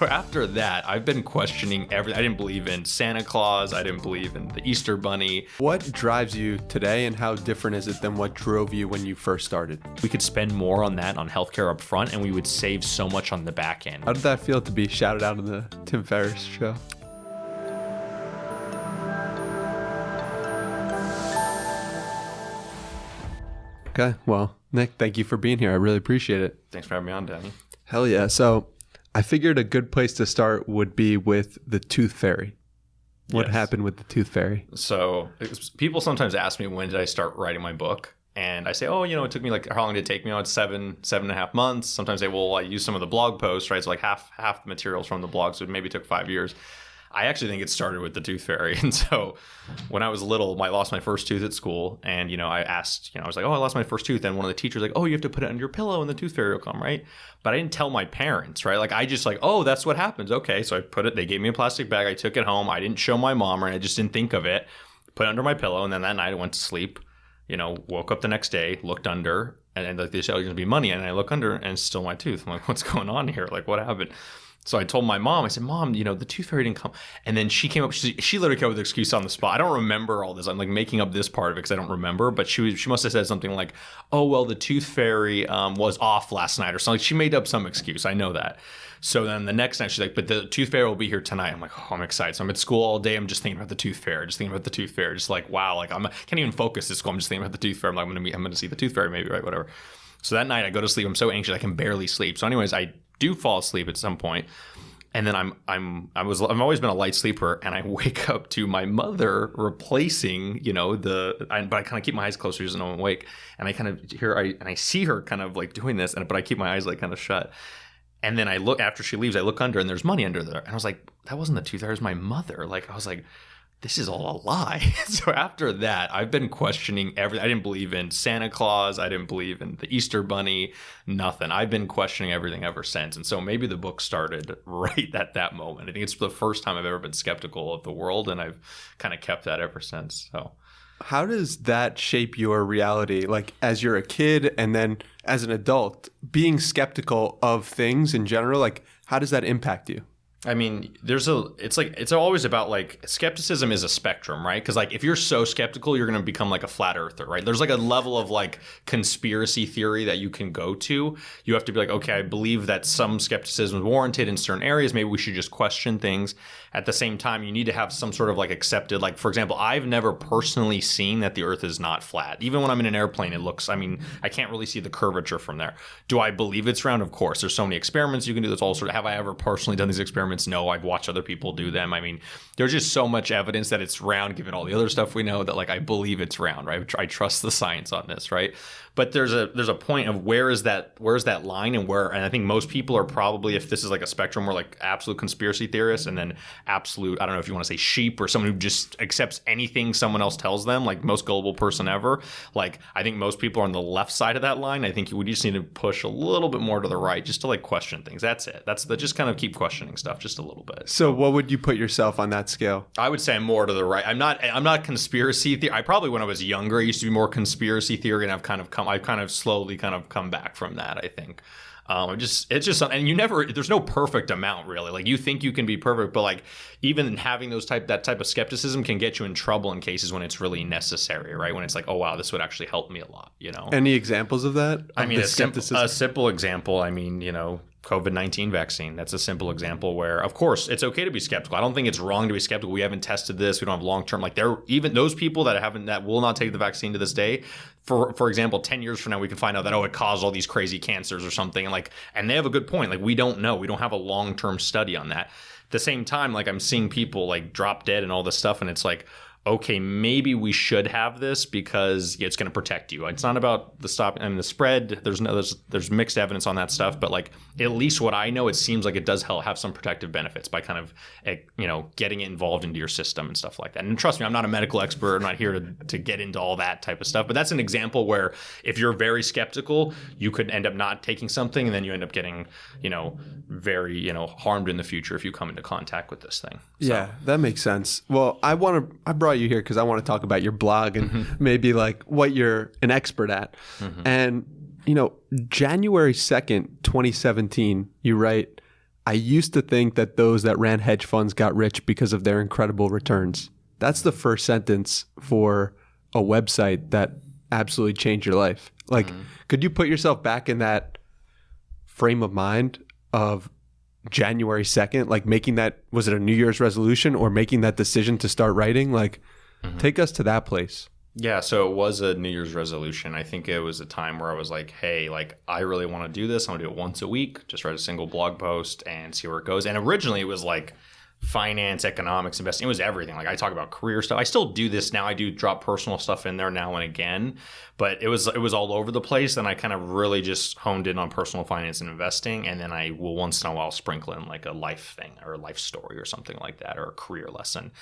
After that, I've been questioning everything. I didn't believe in Santa Claus. I didn't believe in the Easter Bunny. What drives you today, and how different is it than what drove you when you first started? We could spend more on that, on healthcare up front, and we would save so much on the back end. How did that feel to be shouted out on the Tim Ferriss Show? Okay, well, Nick, thank you for being here. I really appreciate it. Thanks for having me on, Danny. Hell yeah. So I figured a good place to start would be with the tooth fairy. What happened with the tooth fairy? So people sometimes ask me, when did I start writing my book? And I say, it took me how long did it take me? It's 7.5 months. Sometimes they will, I use some of the blog posts, right? So half the materials from the blog. So it maybe took 5 years. I actually think it started with the tooth fairy. And so when I was little, I lost my first tooth at school. And, I asked, I was like, I lost my first tooth. And one of the teachers was like, you have to put it under your pillow and the tooth fairy will come, right? But I didn't tell my parents, right? I just that's what happens. Okay. So I put it, they gave me a plastic bag. I took it home. I didn't show my mom, or I just didn't think of it. Put it under my pillow. And then that night I went to sleep, woke up the next day, looked under, and they said, there's going to be money. And I look under and it's still my tooth. I'm like, what's going on here? What happened? So I told my mom, I said, Mom, the tooth fairy didn't come. And then she came up, she literally came up with an excuse on the spot. I don't remember all this. I'm making up this part of it because I don't remember. But she must have said something like, the tooth fairy was off last night or something. She made up some excuse. I know that. So then the next night she's like, but the tooth fairy will be here tonight. I'm like, I'm excited. So I'm at school all day. I'm just thinking about the tooth fairy. Just wow. I can't even focus at school. I'm just thinking about the tooth fairy. I'm going to see the tooth fairy maybe, right? Whatever. So that night I go to sleep. I'm so anxious. I can barely sleep. So anyways, I do fall asleep at some point. And then I've always been a light sleeper, and I wake up to my mother replacing, but I kind of keep my eyes closed so she doesn't know I'm awake. And I kind of I see her kind of doing this, but I keep my eyes kind of shut. And then I look, after she leaves, I look under and there's money under there. And I was like, that wasn't the tooth, that was my mother. I was like, this is all a lie. So after that, I've been questioning everything. I didn't believe in Santa Claus. I didn't believe in the Easter Bunny, nothing. I've been questioning everything ever since. And so maybe the book started right at that moment. I think it's the first time I've ever been skeptical of the world, and I've kind of kept that ever since. So how does that shape your reality? As you're a kid and then as an adult, being skeptical of things in general, how does that impact you? I mean, it's always about skepticism is a spectrum, right? Because if you're so skeptical, you're going to become a flat earther, right? There's a level of conspiracy theory that you can go to. You have to be okay, I believe that some skepticism is warranted in certain areas. Maybe we should just question things. At the same time, you need to have some sort of accepted, for example, I've never personally seen that the earth is not flat. Even when I'm in an airplane, it looks, I can't really see the curvature from there. Do I believe it's round? Of course. There's so many experiments you can do. There's all have I ever personally done these experiments? No, I've watched other people do them. There's just so much evidence that it's round, given all the other stuff we know, that I believe it's round, right? I trust the science on this, right? But there's a point of where's that line, and I think most people are probably, if this is a spectrum, we're absolute conspiracy theorists, and then absolute, I don't know if you want to say sheep, or someone who just accepts anything someone else tells them, most gullible person ever. I think most people are on the left side of that line. I think we just need to push a little bit more to the right, just to question things. That's it. Just kind of keep questioning stuff just a little bit. So what would you put yourself on that scale? I would say I'm more to the right. I'm not conspiracy theory. I probably, when I was younger, I used to be more conspiracy theory, and I've kind of slowly come back from that, I think. It's just something, and there's no perfect amount, really. You think you can be perfect, but even having that type of skepticism can get you in trouble in cases when it's really necessary, right? When it's oh wow, this would actually help me a lot, Any examples of that? A simple example, COVID-19 vaccine. That's a simple example where, of course, it's okay to be skeptical. I don't think it's wrong to be skeptical. We haven't tested this. We don't have long-term. Even those people that will not take the vaccine to this day, for example, 10 years from now, we can find out that, it caused all these crazy cancers or something. And they have a good point. We don't know. We don't have a long-term study on that. At the same time, I'm seeing people drop dead and all this stuff. And it's okay, maybe we should have this because it's going to protect you. It's not about the spread. There's mixed evidence on that stuff, but at least what I know, it seems it does have some protective benefits by kind of getting it involved into your system and stuff like that. And trust me, I'm not a medical expert. I'm not here to get into all that type of stuff. But that's an example where if you're very skeptical, you could end up not taking something, and then you end up getting very harmed in the future if you come into contact with this thing. So. Yeah, that makes sense. Well, I brought you here because I want to talk about your blog and maybe what you're an expert at. And January 2nd, 2017, you write, I used to think that those that ran hedge funds got rich because of their incredible returns. That's the first sentence for a website that absolutely changed your life. Like, could you put yourself back in that frame of mind of January 2nd, like making that, was it a New Year's resolution or making that decision to start writing? Like, take us to that place. Yeah, so it was a New Year's resolution. I think it was a time where I was like, hey, like, I really want to do this. I want to do it once a week, just write a single blog post and see where it goes. And originally it was like finance, economics, investing. It was everything. Like, I talk about career stuff. I still do this now. I do drop personal stuff in there now and again, but it was all over the place. And I kind of really just honed in on personal finance and investing. And then I will once in a while sprinkle in like a life thing or a life story or something like that, or a career lesson.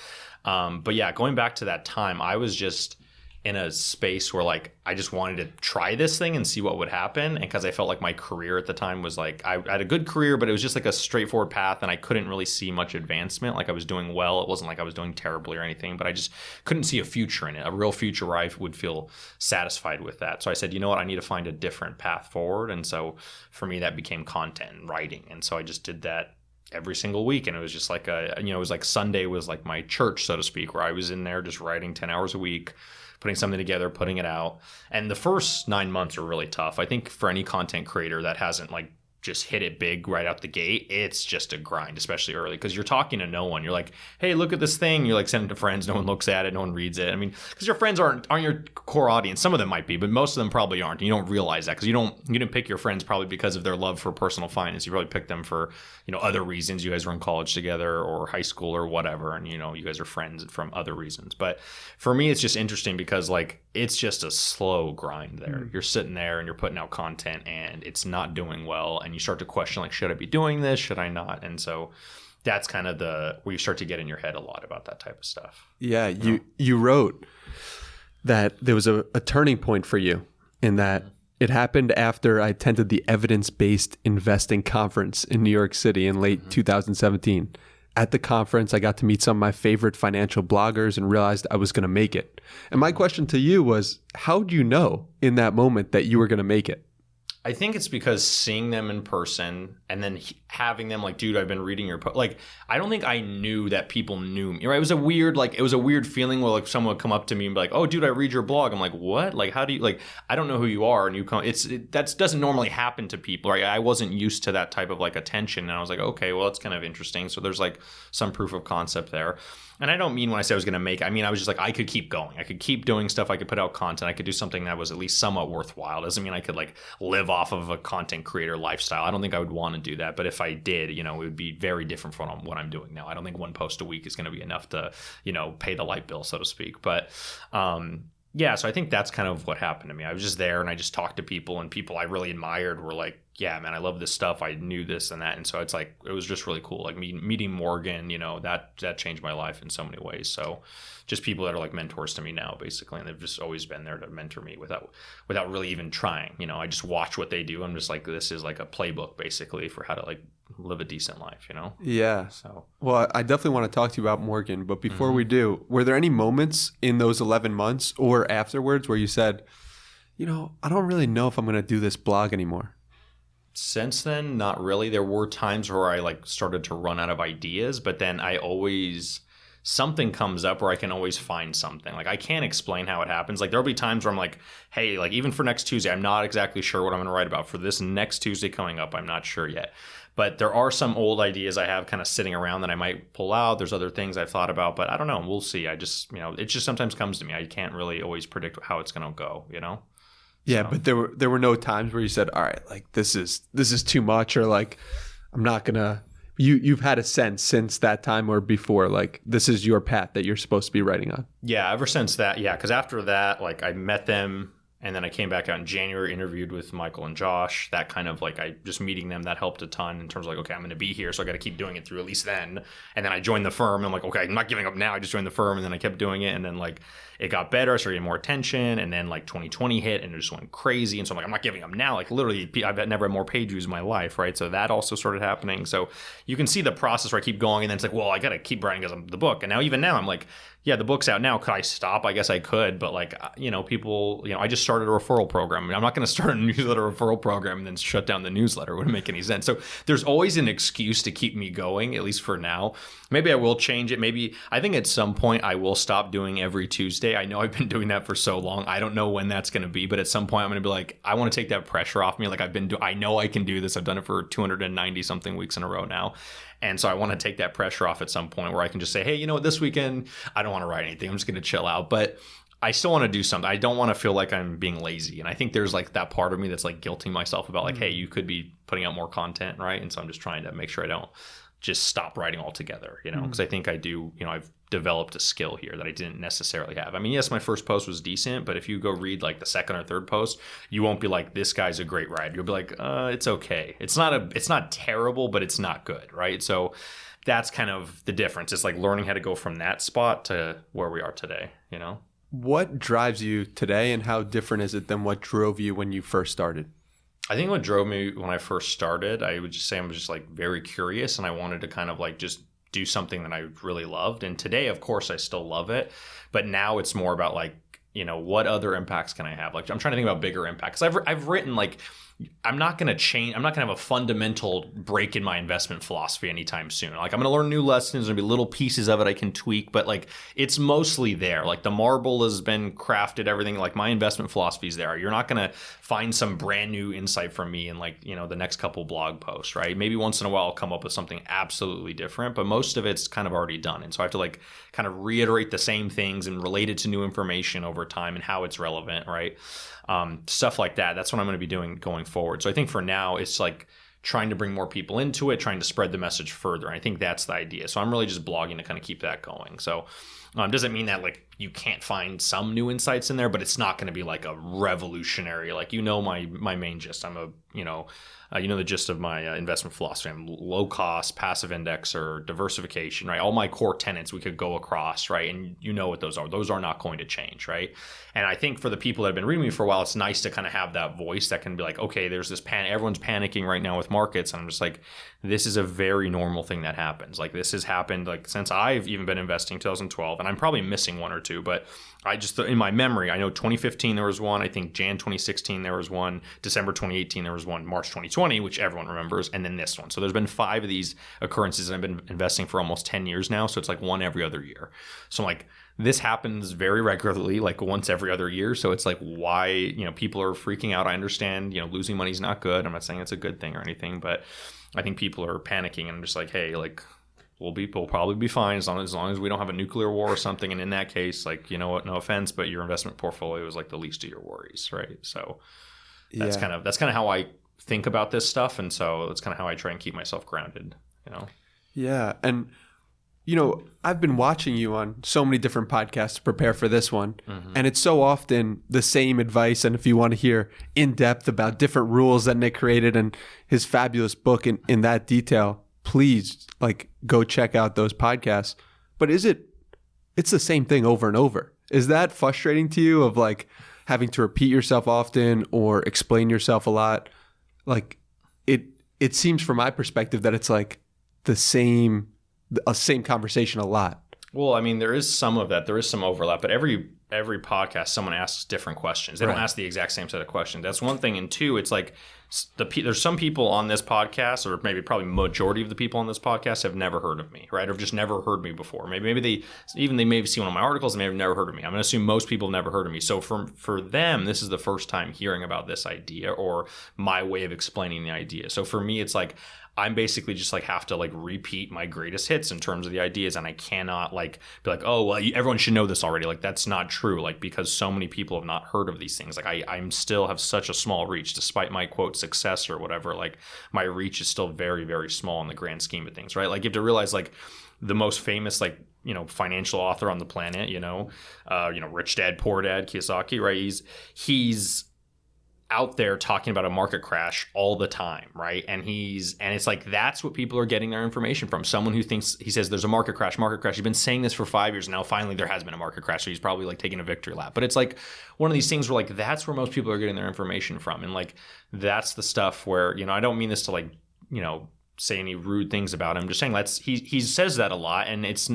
But yeah, going back to that time, I was just in a space where like I just wanted to try this thing and see what would happen. And because I felt like my career at the time was like, I had a good career, but it was just like a straightforward path and I couldn't really see much advancement. Like, I was doing well. It wasn't like I was doing terribly or anything, but I just couldn't see a future in it, a real future where I would feel satisfied with that. So I said, you know what, I need to find a different path forward. And so for me, that became content and writing. And so I just did that every single week. And it was just like it was like Sunday was like my church, so to speak, where I was in there just writing 10 hours a week, putting something together, putting it out. And the first 9 months are really tough. I think for any content creator that hasn't like just hit it big right out the gate, it's just a grind, especially early, because you're talking to no one. You're like, hey, look at this thing. You're like sending it to friends. No one looks at it. No one reads it. I mean, because your friends aren't your core audience. Some of them might be, but most of them probably aren't. And you don't realize that because you didn't pick your friends probably because of their love for personal finance. You probably picked them for, other reasons. You guys were in college together or high school or whatever. And, you guys are friends from other reasons. But for me, it's just interesting because like, it's just a slow grind there. You're sitting there and you're putting out content and it's not doing well. And you start to question, like, should I be doing this? Should I not? And so that's kind of where you start to get in your head a lot about that type of stuff. Yeah. You wrote that there was a turning point for you in that it happened after I attended the evidence-based investing conference in New York City in late 2017. At the conference, I got to meet some of my favorite financial bloggers and realized I was going to make it. And my question to you was, how did you know in that moment that you were going to make it? I think it's because seeing them in person and then having them like, dude, I've been reading your like, I don't think I knew that people knew me, right? It was a weird feeling where like someone would come up to me and be like, oh, dude, I read your blog. I'm like, what? Like, how do you, like, I don't know who you are. And you come, that doesn't normally happen to people, right? I wasn't used to that type of like attention. And I was like, okay, well, it's kind of interesting. So there's like some proof of concept there. And I don't mean when I say I was going to make, I mean, I was just like, I could keep going. I could keep doing stuff. I could put out content. I could do something that was at least somewhat worthwhile. Doesn't mean I could like live off of a content creator lifestyle. I don't think I would want to do that. But if I did, it would be very different from what I'm doing now. I don't think one post a week is going to be enough to, pay the light bill, so to speak. But, yeah, so I think that's kind of what happened to me. I was just there and I just talked to people, and people I really admired were like, yeah, man, I love this stuff. I knew this and that. And so it's like, it was just really cool. Like meeting Morgan, that changed my life in so many ways. So just people that are like mentors to me now, basically. And they've just always been there to mentor me without really even trying. I just watch what they do. I'm just like, this is like a playbook basically for how to like live a decent life, Yeah. So, well, I definitely want to talk to you about Morgan, but before we do, were there any moments in those 11 months or afterwards where you said, I don't really know if I'm going to do this blog anymore? Since then, not really. There were times where I like started to run out of ideas, but then something comes up where I can always find something. Like, I can't explain how it happens. Like, there'll be times where I'm like, hey, like even for next Tuesday, I'm not exactly sure what I'm going to write about. For this next Tuesday coming up, I'm not sure yet. But there are some old ideas I have kind of sitting around that I might pull out. There's other things I've thought about, but I don't know. We'll see. I just, it just sometimes comes to me. I can't really always predict how it's going to go, Yeah, so. But there were no times where you said, all right, like this is too much, or like I'm not gonna. You've had a sense since that time or before, like this is your path that you're supposed to be writing on. Yeah, ever since that, yeah, because after that, like I met them. And then I came back out in January, interviewed with Michael and Josh. That kind of like, just meeting them, that helped a ton in terms of like, okay, I'm going to be here, so I got to keep doing it through at least then. And then I joined the firm. And I'm like, okay, I'm not giving up now. I just joined the firm, and then I kept doing it. And then like it got better. I started getting more attention. And then like 2020 hit, and it just went crazy. And so I'm like, I'm not giving up now. Like literally, I've never had more page views in my life, right? So that also started happening. So you can see the process where I keep going, and then it's like, well, I got to keep writing because I'm the book. And now, even now, I'm like, yeah, the book's out now. Could I stop? I guess I could. But like, people, I just started a referral program. I mean, I'm not going to start a newsletter referral program and then shut down the newsletter. It wouldn't make any sense. So there's always an excuse to keep me going, at least for now. Maybe I will change it. Maybe I think at some point I will stop doing every Tuesday. I know I've been doing that for so long. I don't know when that's going to be, but at some point I'm going to be like, I want to take that pressure off me. Like I know I can do this. I've done it for 290 something weeks in a row now. And so I want to take that pressure off at some point where I can just say, hey, you know what, this weekend, I don't want to write anything. I'm just going to chill out. But I still want to do something. I don't want to feel like I'm being lazy. And I think there's like that part of me that's like guilting myself about like, hey, you could be putting out more content, right? And so I'm just trying to make sure I don't just stop writing altogether, you know, because I think I do, you know, I've developed a skill here that I didn't necessarily have. I mean, yes, my first post was decent, but if you go read like the second or third post, you won't be like, this guy's a great writer. You'll be like, it's okay. It's not terrible, but it's not good, right? So that's kind of the difference. It's like learning how to go from that spot to where we are today, you know? What drives you today, and how different is it than what drove you when you first started? I think what drove me when I first started, I would just say I'm just like very curious, and I wanted to kind of like just do something that I really loved. And today, of course, I still love it, but now it's more about like, you know, what other impacts can I have? Like I'm trying to think about bigger impacts. I've written like, I'm not going to change. I'm not going to have a fundamental break in my investment philosophy anytime soon. Like I'm going to learn new lessons. There's going to be little pieces of it I can tweak, but like it's mostly there. Like the marble has been crafted, everything. Like my investment philosophy is there. You're not going to find some brand new insight from me in like, you know, the next couple blog posts, right? Maybe once in a while I'll come up with something absolutely different, but most of it's kind of already done. And so I have to like kind of reiterate the same things and relate it to new information over time and how it's relevant, right? Stuff like that. That's what I'm going to be doing going forward. So I think for now, it's like trying to bring more people into it, trying to spread the message further. And I think that's the idea. So I'm really just blogging to kind of keep that going. So doesn't mean that like you can't find some new insights in there, but it's not going to be like a revolutionary, like, you know, my main gist. I'm a, you know the gist of my investment philosophy. I'm low cost, passive index, or diversification, right? All my core tenets we could go across, right? And you know what those are. Those are not going to change, right? And I think for the people that have been reading me for a while, it's nice to kind of have that voice that can be like, okay, there's this panic. Everyone's panicking right now with markets. And I'm just like, this is a very normal thing that happens. Like this has happened like since I've even been investing 2012, and I'm probably missing one or two, but I just, in my memory, I know 2015 there was one, I think Jan 2016 there was one, December 2018 there was one, March 2020, which everyone remembers, and then this one. So there's been 5 of these occurrences, and I've been investing for almost 10 years now, so it's like one every other year. So I'm like, this happens very regularly, like once every other year. So it's like, why, you know, people are freaking out. I understand, you know, losing money is not good. I'm not saying it's a good thing or anything, but I think people are panicking, and I'm just like, hey, like, we'll probably be fine as long as we don't have a nuclear war or something. And in that case, like, you know what, no offense, but your investment portfolio is like the least of your worries, right? So that's kind of how I think about this stuff. And so that's kind of how I try and keep myself grounded, you know? Yeah. And, you know, I've been watching you on so many different podcasts to prepare for this one. Mm-hmm. And it's so often the same advice. And if you want to hear in depth about different rules that Nick created and his fabulous book in that detail, please like go check out those podcasts. But it's the same thing over and over. Is that frustrating to you, of like having to repeat yourself often or explain yourself a lot? Like it seems from my perspective that it's like the same conversation a lot. Well, I mean, there is some of that. There is some overlap, but every podcast, someone asks different questions. They don't ask the exact same set of questions. That's one thing. And two, it's like there's some people on this podcast, or maybe probably majority of the people on this podcast have never heard of me, right? Or just never heard me before. Maybe they may have seen one of my articles and may have never heard of me. I'm going to assume most people have never heard of me. So for them, this is the first time hearing about this idea or my way of explaining the idea. So for me, it's like, I'm basically just like have to like repeat my greatest hits in terms of the ideas, and I cannot like be like, oh, well, everyone should know this already. Like that's not true. Like because so many people have not heard of these things. Like I'm still have such a small reach, despite my quote success or whatever. Like my reach is still very, very small in the grand scheme of things, right? Like you have to realize like the most famous like, you know, financial author on the planet, Rich Dad, Poor Dad, Kiyosaki, right? He's out there talking about a market crash all the time, right? And it's like, that's what people are getting their information from. Someone who thinks, he says there's a market crash. He's been saying this for 5 years now. Finally, there has been a market crash. So he's probably like taking a victory lap. But it's like one of these things where like, that's where most people are getting their information from. And like, that's the stuff where, you know, I don't mean this to like, you know, say any rude things about him. I'm just saying he says that a lot, and it's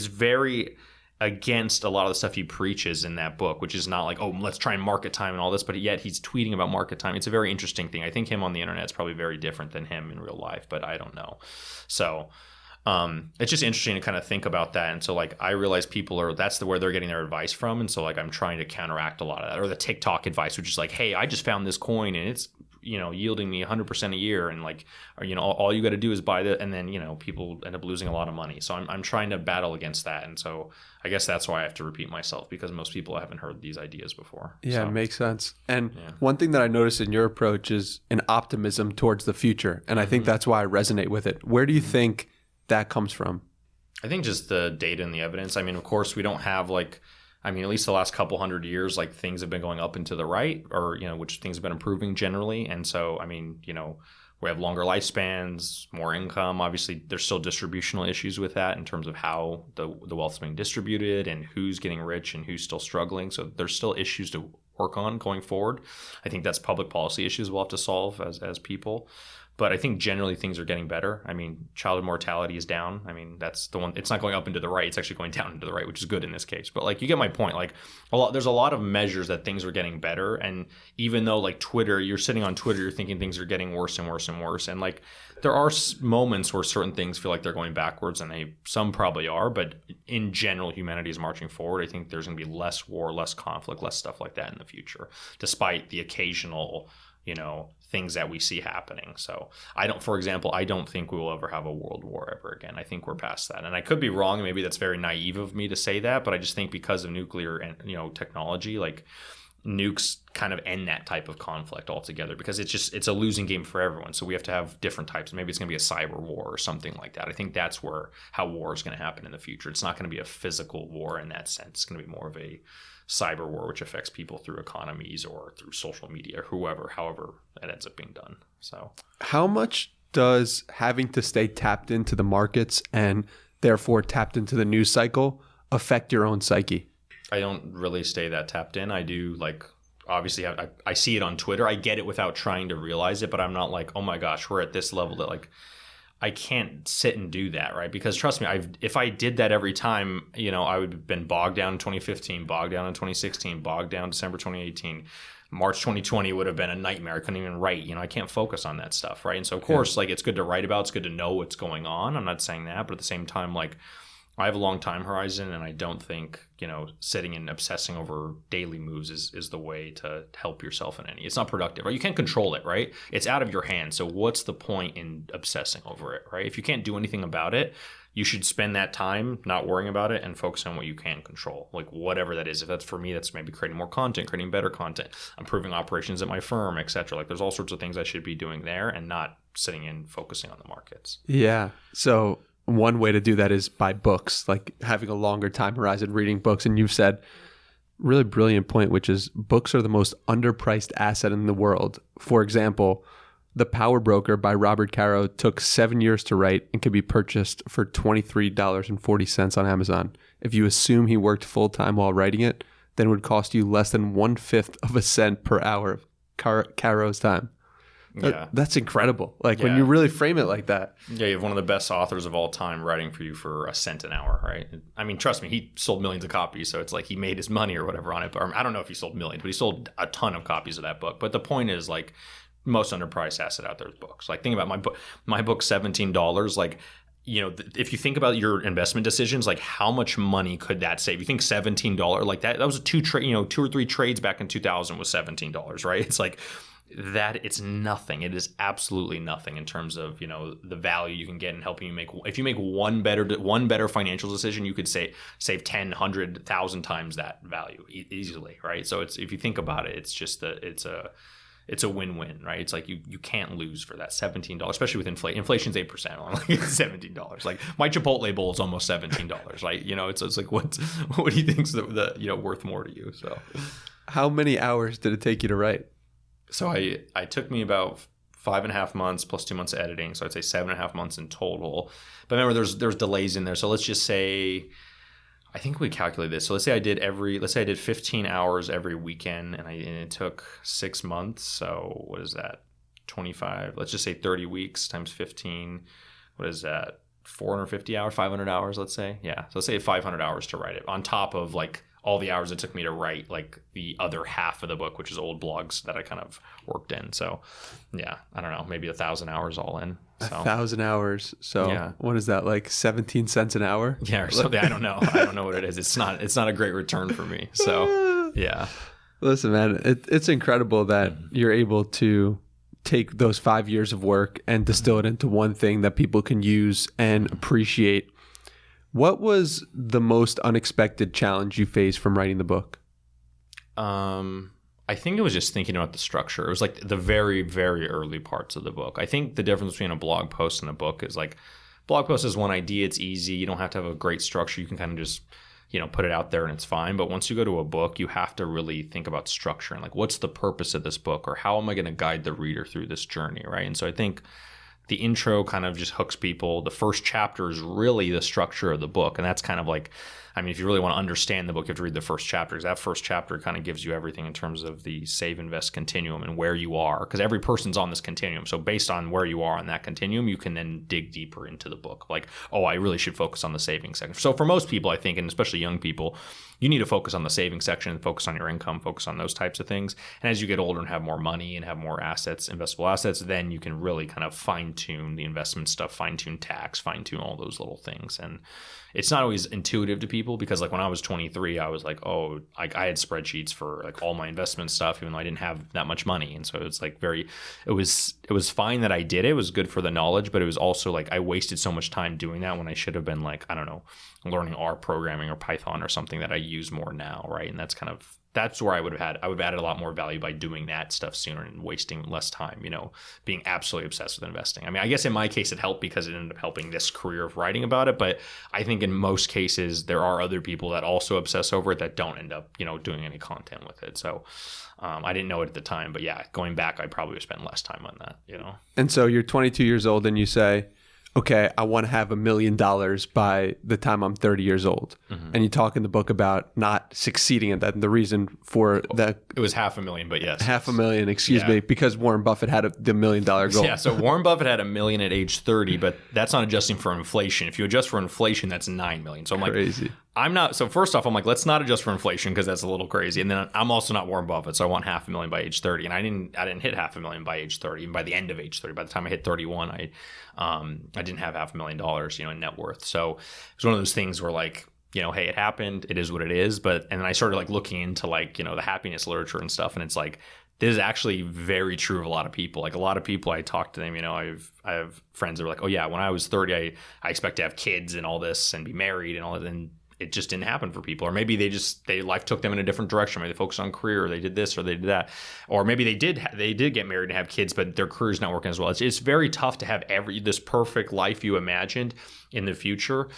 very against a lot of the stuff he preaches in that book, which is not like, oh, let's try and market time and all this, but yet he's tweeting about market time. It's a very interesting thing. I think him on the internet is probably very different than him in real life, but I don't know. So it's just interesting to kind of think about that. And so like I realize that's where they're getting their advice from. And so like I'm trying to counteract a lot of that, or the TikTok advice, which is like, hey, I just found this coin and it's, yielding me 100% a year, and like, or, all you got to do is buy that, and then people end up losing a lot of money. So I'm trying to battle against that, and so I guess that's why I have to repeat myself, because most people haven't heard these ideas before. Yeah, it makes sense. And one thing that I noticed in your approach is an optimism towards the future, and I think that's why I resonate with it. Where do you think that comes from? I think just the data and the evidence. I mean, of course, we don't have at least the last couple hundred years, like things have been going up and to the right, or, which things have been improving generally. And so, we have longer lifespans, more income. Obviously, there's still distributional issues with that in terms of how the wealth's being distributed and who's getting rich and who's still struggling. So there's still issues to work on going forward. I think that's public policy issues we'll have to solve as people. But I think generally things are getting better. I mean, childhood mortality is down. I mean, that's the one. It's not going up and to the right. It's actually going down and to the right, which is good in this case. But like, you get my point. Like, there's a lot of measures that things are getting better. And even though like Twitter, you're sitting on Twitter, you're thinking things are getting worse and worse and worse. And like, there are moments where certain things feel like they're going backwards, and some probably are. But in general, humanity is marching forward. I think there's going to be less war, less conflict, less stuff like that in the future, despite the occasional things that we see happening. So for example, I don't think we will ever have a world war ever again. I think we're past that. And I could be wrong. Maybe that's very naive of me to say that, but I just think because of nuclear and, technology, like nukes kind of end that type of conflict altogether, because it's a losing game for everyone. So we have to have different types. Maybe it's going to be a cyber war or something like that. I think that's how war is going to happen in the future. It's not going to be a physical war in that sense. It's going to be more of a cyber war, which affects people through economies or through social media, however it ends up being done. So how much does having to stay tapped into the markets and therefore tapped into the news cycle affect your own psyche? I don't really stay that tapped in. I do, like, obviously I see it on Twitter. I get it without trying to realize it, but I'm not like, oh my gosh, we're at this level that like I can't sit and do that, right? Because trust me, if I did that every time, I would have been bogged down in 2015, bogged down in 2016, bogged down December 2018. March 2020 would have been a nightmare. I couldn't even write. I can't focus on that stuff, right? And so, of course, like, it's good to write about. It's good to know what's going on. I'm not saying that, but at the same time, like, I have a long time horizon, and I don't think, sitting and obsessing over daily moves is the way to help yourself in any. It's not productive, right? You can't control it, right? It's out of your hands. So what's the point in obsessing over it, right? If you can't do anything about it, you should spend that time not worrying about it and focus on what you can control, like whatever that is. If that's, for me, that's maybe creating more content, creating better content, improving operations at my firm, etc. Like, there's all sorts of things I should be doing there and not sitting and focusing on the markets. Yeah. So one way to do that is by books, like having a longer time horizon, reading books. And you've said really brilliant point, which is books are the most underpriced asset in the world. For example, The Power Broker by Robert Caro took 7 years to write and could be purchased for $23.40 on Amazon. If you assume he worked full time while writing it, then it would cost you less than 1/5 of a cent per hour of Caro's time. That's incredible. Like, when you really frame it like that. Yeah, you have one of the best authors of all time writing for you for a cent an hour, right? I mean, trust me, he sold millions of copies, so it's like he made his money or whatever on it. But I don't know if he sold millions, but he sold a ton of copies of that book. But the point is, like, most underpriced asset out there is books. Like, think about my book, $17. Like, if you think about your investment decisions, like, how much money could that save? You think $17, like that was two or three trades back in 2000 was $17, right? It's like that. It's nothing. It is absolutely nothing in terms of, the value you can get in helping you make. If you make one better financial decision, you could save 10, 100, 1,000 times that value easily, right? So if you think about it, it's just it's a win-win, right? It's like you can't lose for that $17, especially with inflation. Inflation's 8%. Like, it's $17. Like, my Chipotle bowl is almost $17, right? It's like what do you think's the worth more to you? So, how many hours did it take you to write? So I took me about 5.5 months plus 2 months of editing. So I'd say 7.5 months in total. But remember, there's delays in there. So let's just say, I think we calculated this. So let's say I did 15 hours every weekend, and it took 6 months. So what is that? 25. Let's just say 30 weeks times 15. What is that? 450 hours, 500 hours, let's say. Yeah. So let's say 500 hours to write it on top of like all the hours it took me to write like the other half of the book, which is old blogs that I kind of worked in. So yeah, I don't know, maybe 1,000 hours all in. So 1,000 hours. So what is that, like 17 cents an hour? Yeah, or something. I don't know. I don't know what it is. It's not a great return for me. So yeah. Listen, man, it's incredible that you're able to take those 5 years of work and distill it into one thing that people can use and appreciate. What was the most unexpected challenge you faced from writing the book? I think it was just thinking about the structure. It was like the very, very early parts of the book. I think the difference between a blog post and a book is like blog post is one idea. It's easy. You don't have to have a great structure. You can kind of just, put it out there and it's fine. But once you go to a book, you have to really think about structure and like, what's the purpose of this book, or how am I going to guide the reader through this journey, right? And so I think the intro kind of just hooks people. The first chapter is really the structure of the book. And that's kind of like, if you really want to understand the book, you have to read the first chapter, because that first chapter kind of gives you everything in terms of the save, invest continuum and where you are, because every person's on this continuum. So based on where you are on that continuum, you can then dig deeper into the book. Like, oh, I really should focus on the saving section. So for most people, I think, and especially young people, you need to focus on the saving section, focus on your income, focus on those types of things. And as you get older and have more money and have more assets, investable assets, then you can really kind of fine tune the investment stuff, fine tune tax, fine tune all those little things. And it's not always intuitive to people, because like when I was 23, I was like, oh, I had spreadsheets for like all my investment stuff, even though I didn't have that much money. And so it's like it was fine that I did it. It was good for the knowledge, but it was also like I wasted so much time doing that when I should have been like, I don't know, learning R programming or Python or something that I use more now, right? And that's where I would have added a lot more value by doing that stuff sooner and wasting less time, being absolutely obsessed with investing. I guess in my case it helped because it ended up helping this career of writing about it. But I think in most cases there are other people that also obsess over it that don't end up, doing any content with it. So I didn't know it at the time, but yeah, going back, I probably would spend less time on that, And so you're 22 years old and you say, okay, I want to have $1 million by the time I'm 30 years old. Mm-hmm. And you talk in the book about not succeeding at that. And the reason for that... It was $500,000, but yes. $500,000, excuse me, because Warren Buffett had the $1 million goal. Yeah, so Warren Buffett had $1 million at age 30, but that's not adjusting for inflation. If you adjust for inflation, that's $9 million. So I'm crazy. Like, I'm not... So first off, I'm like, let's not adjust for inflation because that's a little crazy. And then I'm also not Warren Buffett, so I want $500,000 by age 30. And I didn't hit $500,000 by age 30, even by the end of age 30. By the time I hit 31, I didn't have $500,000, in net worth. So it was one of those things where like, hey, it happened. It is what it is. And then I started like looking into like, the happiness literature and stuff. And it's like, this is actually very true of a lot of people. Like a lot of people I talk to them, I have friends that are like, oh yeah, when I was 30, I expect to have kids and all this and be married and all that. And it just didn't happen for people. Or maybe life took them in a different direction. Maybe they focused on career, or they did this or they did that. Or maybe they did get married and have kids, but their career's not working as well. It's very tough to have this perfect life you imagined in the future.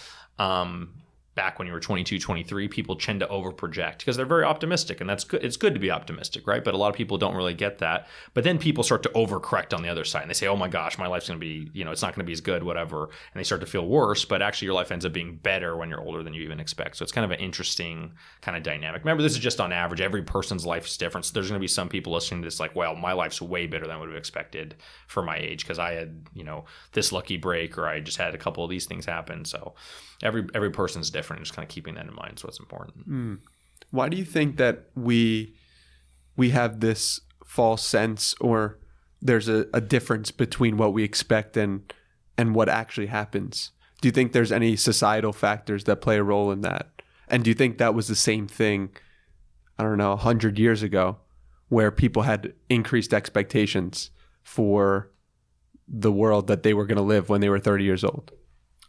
Back when you were 22, 23, people tend to overproject because they're very optimistic, and that's good. It's good to be optimistic, right? But a lot of people don't really get that. But then people start to overcorrect on the other side, and they say, oh my gosh, my life's going to be, it's not going to be as good, whatever. And they start to feel worse, but actually your life ends up being better when you're older than you even expect. So it's kind of an interesting kind of dynamic. Remember, this is just on average. Every person's life is different. So there's going to be some people listening to this like, well, my life's way better than I would have expected for my age because I had, this lucky break, or I just had a couple of these things happen. So every person's different. Just kind of keeping that in mind is what's important. Why do you think that we have this false sense, or there's a difference between what we expect and what actually happens? Do you think there's any societal factors that play a role in that? And do you think that was the same thing, 100 years ago, where people had increased expectations for the world that they were going to live when they were 30 years old?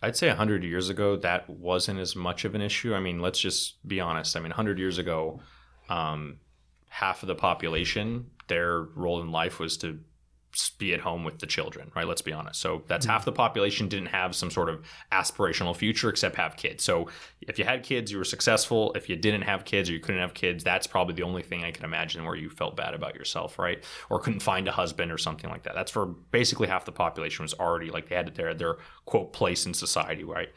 I'd say 100 years ago, that wasn't as much of an issue. Let's just be honest. 100 years ago, half of the population, their role in life was to be at home with the children, right? Let's be honest. So that's half the population didn't have some sort of aspirational future except have kids. So if you had kids, you were successful. If you didn't have kids or you couldn't have kids, that's probably the only thing I can imagine where you felt bad about yourself, right? Or couldn't find a husband or something like that. That's for basically half the population was already like they had their quote place in society, right?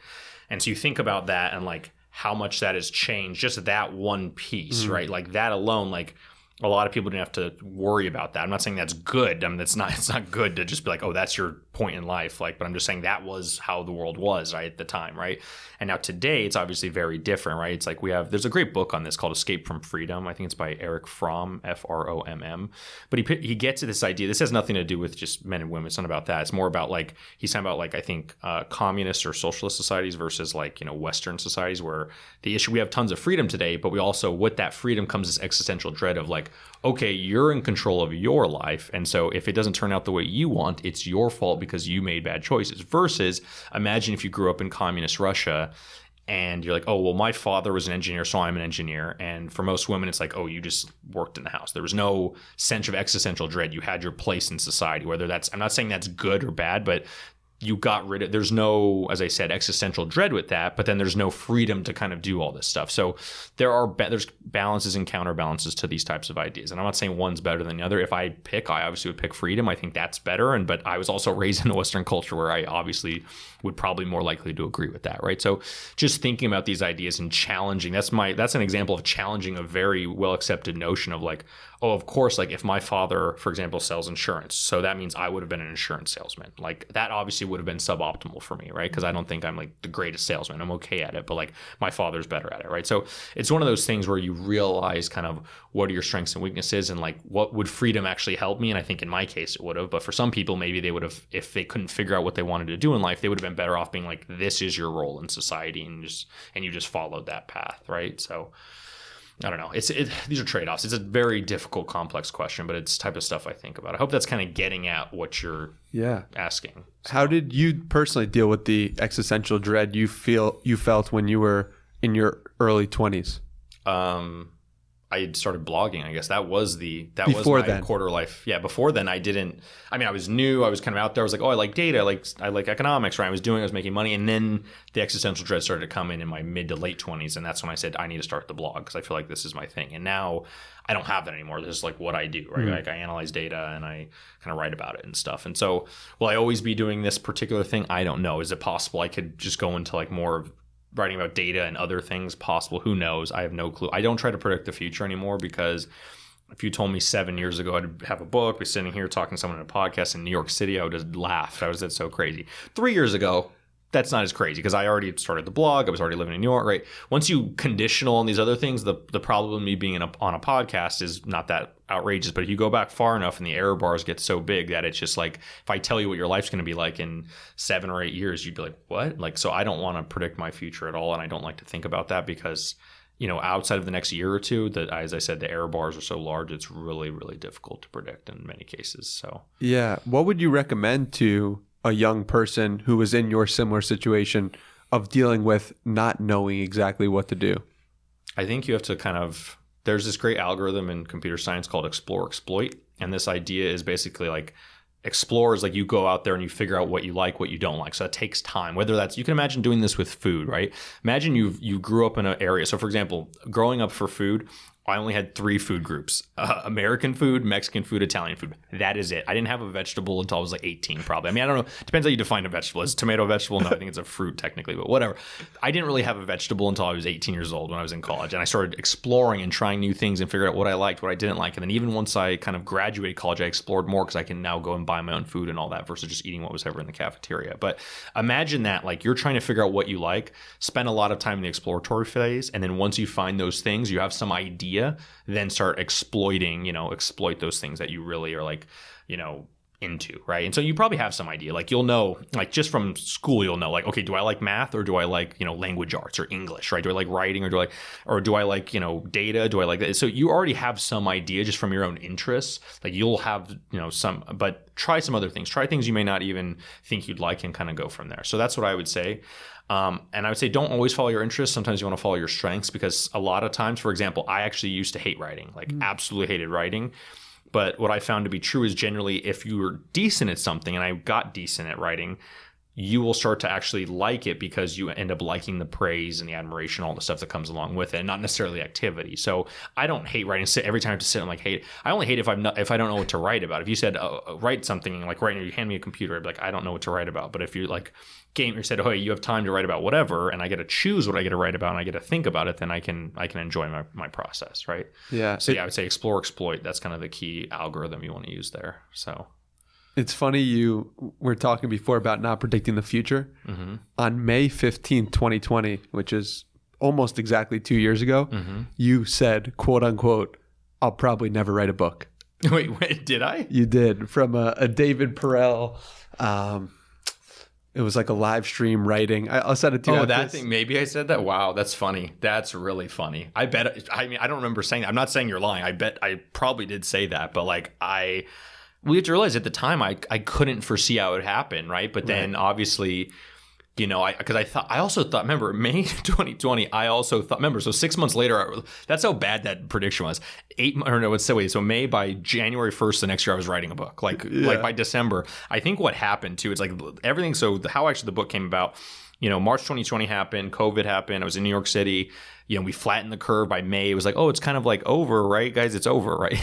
And so you think about that and like how much that has changed, just that one piece, right? Like that alone, like a lot of people didn't have to worry about that. I'm not saying that's good. I mean, it's not good to just be like, oh, that's your point in life. Like, but I'm just saying that was how the world was, right, at the time, right? And now today, it's obviously very different, right? It's like there's a great book on this called Escape from Freedom. I think it's by Eric Fromm, Fromm. But he gets to this idea. This has nothing to do with just men and women. It's not about that. It's more about like, he's talking about like, I think communist or socialist societies versus like, Western societies, where the issue, we have tons of freedom today, but we also, with that freedom comes this existential dread of like, okay, you're in control of your life. And so if it doesn't turn out the way you want, it's your fault because you made bad choices. Versus, imagine if you grew up in communist Russia and you're like, oh, well, my father was an engineer, so I'm an engineer. And for most women, it's like, oh, you just worked in the house. There was no sense of existential dread. You had your place in society, whether that's, I'm not saying that's good or bad, but you got rid of, there's no, as I said, existential dread with that, but then there's no freedom to kind of do all this stuff. So there's balances and counterbalances to these types of ideas. And I'm not saying one's better than the other. If I obviously would pick freedom. I think that's better. But I was also raised in a Western culture where I obviously would probably more likely to agree with that, right? So just thinking about these ideas and challenging, that's an example of challenging a very well accepted notion of like, oh, of course, like if my father, for example, sells insurance, so that means I would have been an insurance salesman. Like that obviously would have been suboptimal for me, right? Because I don't think I'm like the greatest salesman. I'm okay at it, but like my father's better at it, right? So it's one of those things where you realize kind of what are your strengths and weaknesses and like what would freedom actually help me? And I think in my case it would have, but for some people maybe they would have, if they couldn't figure out what they wanted to do in life, they would have been better off being like, this is your role in society and you just followed that path, right? So I don't know. These are trade-offs. It's a very difficult, complex question, but it's the type of stuff I think about. I hope that's kind of getting at what you're asking. So. How did you personally deal with the existential dread you felt when you were in your early 20s? I had started blogging, I guess. That was my quarter life. Yeah, before then I didn't. I mean, I was new. I was kind of out there. I was like, oh, I like data. I like economics, right? I was making money. And then the existential dread started to come in my mid to late 20s. And that's when I said, I need to start the blog because I feel like this is my thing. And now I don't have that anymore. This is like what I do, right? Mm-hmm. Like I analyze data and I kind of write about it and stuff. And so will I always be doing this particular thing? I don't know. Is it possible I could just go into like more of writing about data and other things? Possible. Who knows? I have no clue. I don't try to predict the future anymore because if you told me 7 years ago I'd have a book, be sitting here talking to someone in a podcast in New York City, I would have laughed. That's so crazy. 3 years ago, that's not as crazy because I already started the blog. I was already living in New York, right? Once you conditional on these other things, the problem with me being on a podcast is not that outrageous. But if you go back far enough and the error bars get so big that it's just like, if I tell you what your life's going to be like in 7 or 8 years, you'd be like, what? Like, so I don't want to predict my future at all. And I don't like to think about that because, outside of the next year or two, that, as I said, the error bars are so large, it's really, really difficult to predict in many cases. So, yeah. What would you recommend to a young person who was in your similar situation of dealing with not knowing exactly what to do? I think you have to there's this great algorithm in computer science called explore exploit. And this idea is basically like explore is like you go out there and you figure out what you like, what you don't like. So it takes time, whether that's, you can imagine doing this with food, right? Imagine you grew up in an area. So for example, growing up for food, I only had 3 food groups: American food, Mexican food, Italian food. That is it. I didn't have a vegetable until I was like 18, probably. I mean, I don't know. Depends how you define a vegetable. Is tomato a vegetable? No, I think it's a fruit technically, but whatever. I didn't really have a vegetable until I was 18 years old when I was in college. And I started exploring and trying new things and figured out what I liked, what I didn't like. And then even once I kind of graduated college, I explored more because I can now go and buy my own food and all that versus just eating what was ever in the cafeteria. But imagine that, like, you're trying to figure out what you like, spend a lot of time in the exploratory phase. And then once you find those things, you have some idea, then start exploit those things that you really are like, into, right? And so you probably have some idea, like you'll know, like just from school, you'll know, like, okay, do I like math or do I like, language arts or English, right? Do I like writing or do I like, data? Do I like that? So you already have some idea just from your own interests. Like you'll have, some, but try some other things, try things you may not even think you'd like and kind of go from there. So that's what I would say. And I would say don't always follow your interests. Sometimes you want to follow your strengths because a lot of times, for example, I actually used to hate writing, like absolutely hated writing. But what I found to be true is generally if you were decent at something, and I got decent at writing, you will start to actually like it because you end up liking the praise and the admiration, all the stuff that comes along with it, and not necessarily activity. So I don't hate writing. Every time I have to sit and like hate. I only hate if I don't know what to write about. If you said write something like right now, you hand me a computer, I'd be like, I don't know what to write about. But if you like game or said, oh, hey, you have time to write about whatever, and I get to choose what I get to write about, and I get to think about it, then I can enjoy my process, right? Yeah. So I would say explore, exploit. That's kind of the key algorithm you want to use there. So. It's funny you were talking before about not predicting the future. Mm-hmm. On May 15th, 2020, which is almost exactly 2 years ago, you said, quote unquote, I'll probably never write a book. Wait, did I? You did. From a David Perel. It was like a live stream writing. I'll send it to you. Oh, that thing. Maybe I said that. Wow, that's funny. That's really funny. I bet. I mean, I don't remember saying that. I'm not saying you're lying. I bet I probably did say that. But like we have to realize at the time I couldn't foresee how it would happen, right? But then obviously, you know, I also thought, remember, May 2020, I also thought, remember, so 6 months later, that's how bad that prediction was. So May, by January 1st the next year, I was writing a book. Like by December, I think what happened too, it's like everything. So how actually the book came about, you know, March 2020 happened, COVID happened. I was in New York City. You know, we flattened the curve by May. It was like, oh, it's kind of like over, right, guys? It's over, right?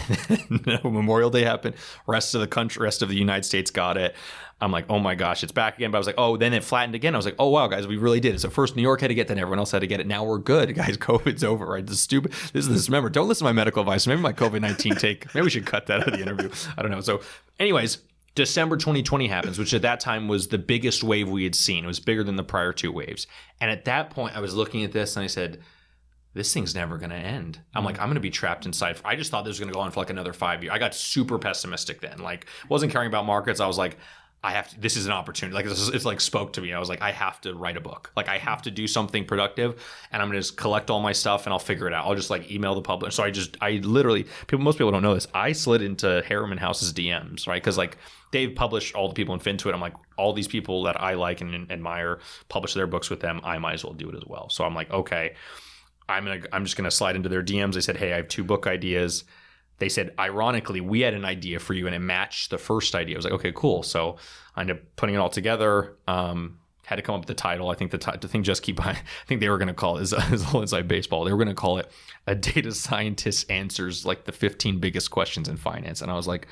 Memorial Day happened. Rest of the country, rest of the United States got it. I'm like, oh my gosh, it's back again. But I was like, oh, then it flattened again. I was like, oh wow, guys, we really did it. So first New York had to get, then everyone else had to get it. Now we're good, guys. COVID's over, right? Remember, don't listen to my medical advice. Maybe my COVID-19 take. Maybe we should cut that out of the interview. I don't know. So, anyways. December 2020 happens, which at that time was the biggest wave we had seen. It was bigger than the prior two waves. And at that point, I was looking at this and I said, this thing's never going to end. I'm like, I'm going to be trapped inside. I just thought this was going to go on for like another 5 years. I got super pessimistic then. Like, wasn't caring about markets. I was like, this is an opportunity. Like, it's like spoke to me. I was like, I have to write a book. Like, I have to do something productive, and I'm going to just collect all my stuff and I'll figure it out. I'll just like email the publisher. So I literally, most people don't know this. I slid into Harriman House's DMs, right? Because like they've published all the people in FinTwit. I'm like, all these people that I like and admire publish their books with them. I might as well do it as well. So I'm like, okay, I'm just going to slide into their DMs. They said, hey, I have 2 book ideas. They said, ironically, we had an idea for you and it matched the first idea. I was like, okay, cool. So I ended up putting it all together. Had to come up with the title. I think the thing just keep. I think they were going to call it as inside baseball. They were going to call it "A Data Scientist Answers Like the 15 Biggest Questions in Finance." And I was like,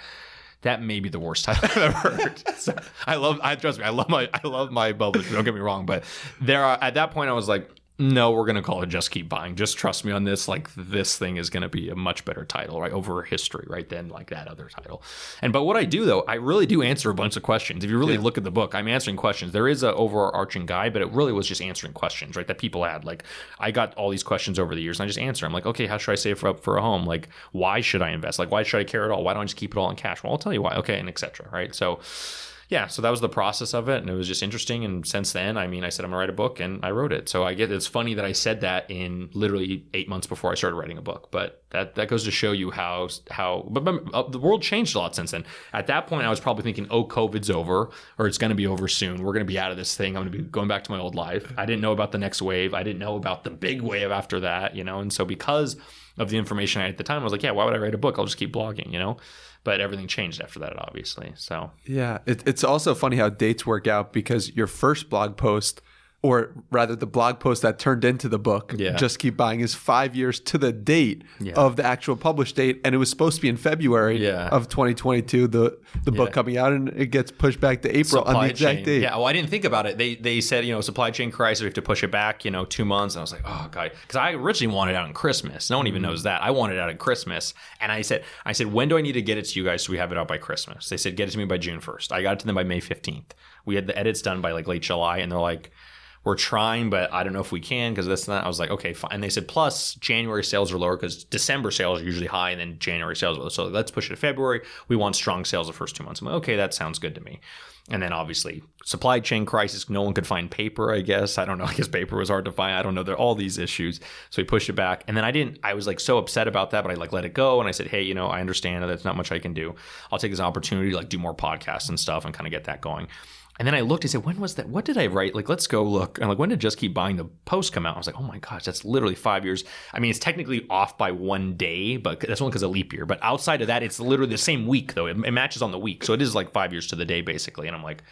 that may be the worst title I've ever heard. So trust me, I love my publisher. Don't get me wrong, but at that point I was like, no, we're going to call it Just Keep Buying. Just trust me on this. Like, this thing is going to be a much better title, right? Over history, right? Than like that other title. But what I do, though, I really do answer a bunch of questions. If you really look at the book, I'm answering questions. There is an overarching guide, but it really was just answering questions, right? That people had. Like, I got all these questions over the years, and I just answer. I'm like, okay, how should I save up for a home? Like, why should I invest? Like, why should I care at all? Why don't I just keep it all in cash? Well, I'll tell you why. Okay, and et cetera, right? So, yeah, so that was the process of it, and it was just interesting. And since then, I mean, I said I'm gonna write a book, and I wrote it. So it's funny that I said that in literally 8 months before I started writing a book. But that goes to show you how. But the world changed a lot since then. At that point, I was probably thinking, oh, COVID's over, or it's gonna be over soon. We're gonna be out of this thing. I'm gonna be going back to my old life. I didn't know about the next wave. I didn't know about the big wave after that. You know, and so because of the information I had at the time, I was like, yeah, why would I write a book? I'll just keep blogging. You know. But everything changed after that, obviously. So yeah, it's also funny how dates work out, because your first blog post, or rather the blog post that turned into the book, Just Keep Buying, is 5 years to the date of the actual published date. And it was supposed to be in February of 2022, the book coming out, and it gets pushed back to April on the exact date. Yeah, well, I didn't think about it. They said, supply chain crisis, we have to push it back, 2 months. And I was like, oh, God. Because I originally wanted it out on Christmas. No one even knows that. I wanted it out at Christmas. And I said, when do I need to get it to you guys so we have it out by Christmas? They said, get it to me by June 1st. I got it to them by May 15th. We had the edits done by like late July, and they're like, we're trying, but I don't know if we can because this and that. I was like, okay, fine. And they said, plus January sales are lower because December sales are usually high and then January sales are low. So let's push it to February. We want strong sales the first 2 months. I'm like, okay, that sounds good to me. And then obviously supply chain crisis, no one could find paper, I guess. I don't know. I guess paper was hard to find. I don't know. There are all these issues. So we pushed it back. And then I was like so upset about that, but I like let it go. And I said, hey, I understand that there's not much I can do. I'll take this opportunity to like do more podcasts and stuff and kind of get that going. And then I looked and said, when was that? What did I write? Like, let's go look. And like, when did Just Keep Buying the post come out? I was like, oh my gosh, that's literally 5 years. I mean, it's technically off by 1 day, but that's only because of leap year. But outside of that, it's literally the same week, though. It matches on the week. So it is like 5 years to the day, basically. And I'm like,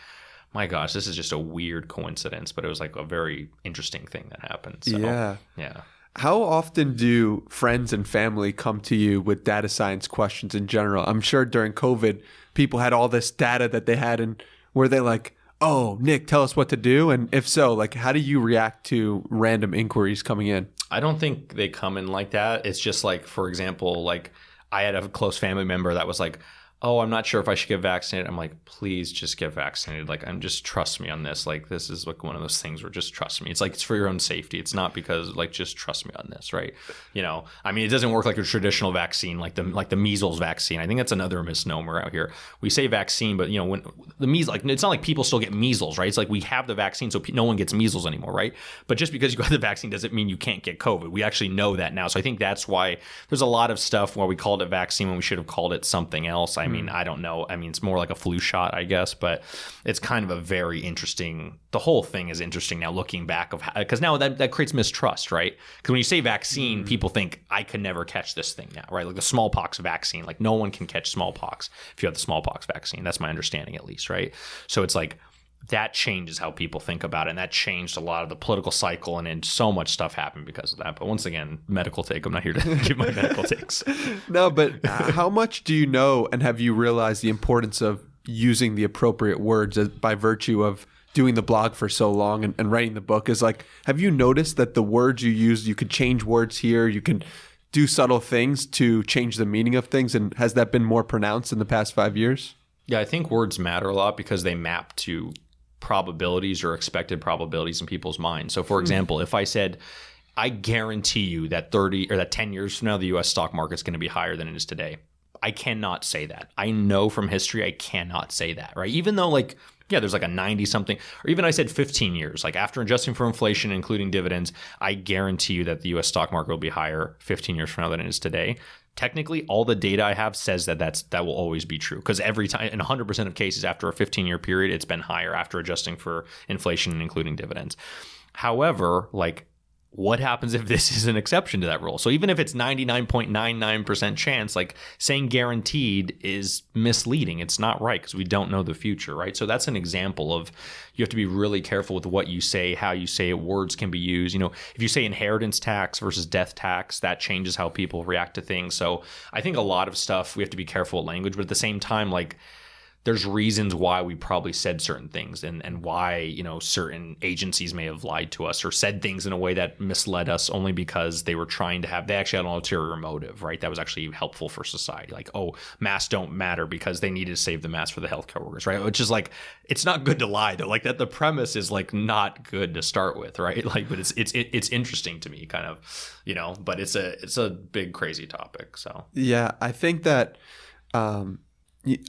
my gosh, this is just a weird coincidence, but it was like a very interesting thing that happened. So, Yeah. Yeah. How often do friends and family come to you with data science questions in general? I'm sure during COVID, people had all this data that they had, and were they like, oh, Nick, tell us what to do? And if so, like, how do you react to random inquiries coming in? I don't think they come in like that. It's just like, for example, like I had a close family member that was like, oh, I'm not sure if I should get vaccinated. I'm like, please just get vaccinated. Like, I'm just trust me on this. Like, this is like one of those things where just trust me. It's like, it's for your own safety. It's not because like, just trust me on this, right? You know, I mean, it doesn't work like a traditional vaccine, like the measles vaccine. I think that's another misnomer out here. We say vaccine, but you know, when the measles, like, it's not like people still get measles, right? It's like we have the vaccine, so no one gets measles anymore, right? But just because you got the vaccine doesn't mean you can't get COVID. We actually know that now. So I think that's why there's a lot of stuff where we called it vaccine when we should have called it something else. I mean, I don't know. I mean, it's more like a flu shot, I guess, but it's kind of a very interesting, the whole thing is interesting now looking back of because now that creates mistrust, right? Because when you say vaccine, people think I could never catch this thing now, right? Like the smallpox vaccine, like no one can catch smallpox if you have the smallpox vaccine. That's my understanding at least, right? So it's like, that changes how people think about it. And that changed a lot of the political cycle. And then so much stuff happened because of that. But once again, medical take. I'm not here to give my medical takes. No, but how much do you know and have you realized the importance of using the appropriate words by virtue of doing the blog for so long and writing the book? Is like, have you noticed that the words you use, you could change words here, you can do subtle things to change the meaning of things? And has that been more pronounced in the past 5 years? Yeah, I think words matter a lot because they map to probabilities or expected probabilities in people's minds. So for example, if I said, I guarantee you that 10 years from now, the US stock market's going to be higher than it is today. I cannot say that. I know from history, I cannot say that, right? Even though like, yeah, there's like a 90 something, or even I said 15 years, like after adjusting for inflation, including dividends, I guarantee you that the US stock market will be higher 15 years from now than it is today. Technically, all the data I have says that that will always be true because every time, in 100% of cases, after a 15-year period, it's been higher after adjusting for inflation and including dividends. However, like, what happens if this is an exception to that rule? So even if it's 99.99% chance, like saying guaranteed is misleading. It's not right because we don't know the future, right? So that's an example of you have to be really careful with what you say, how you say it. Words can be used. You know, if you say inheritance tax versus death tax, that changes how people react to things. So I think a lot of stuff we have to be careful with language, but at the same time, like, there's reasons why we probably said certain things and why, you know, certain agencies may have lied to us or said things in a way that misled us only because they were trying to they actually had an ulterior motive, right? That was actually helpful for society. Like, oh, masks don't matter because they needed to save the masks for the healthcare workers, right? Which is like, it's not good to lie though. Like that the premise is like not good to start with, right? Like, but it's interesting to me kind of, you know, but it's a big crazy topic. So yeah, I think that,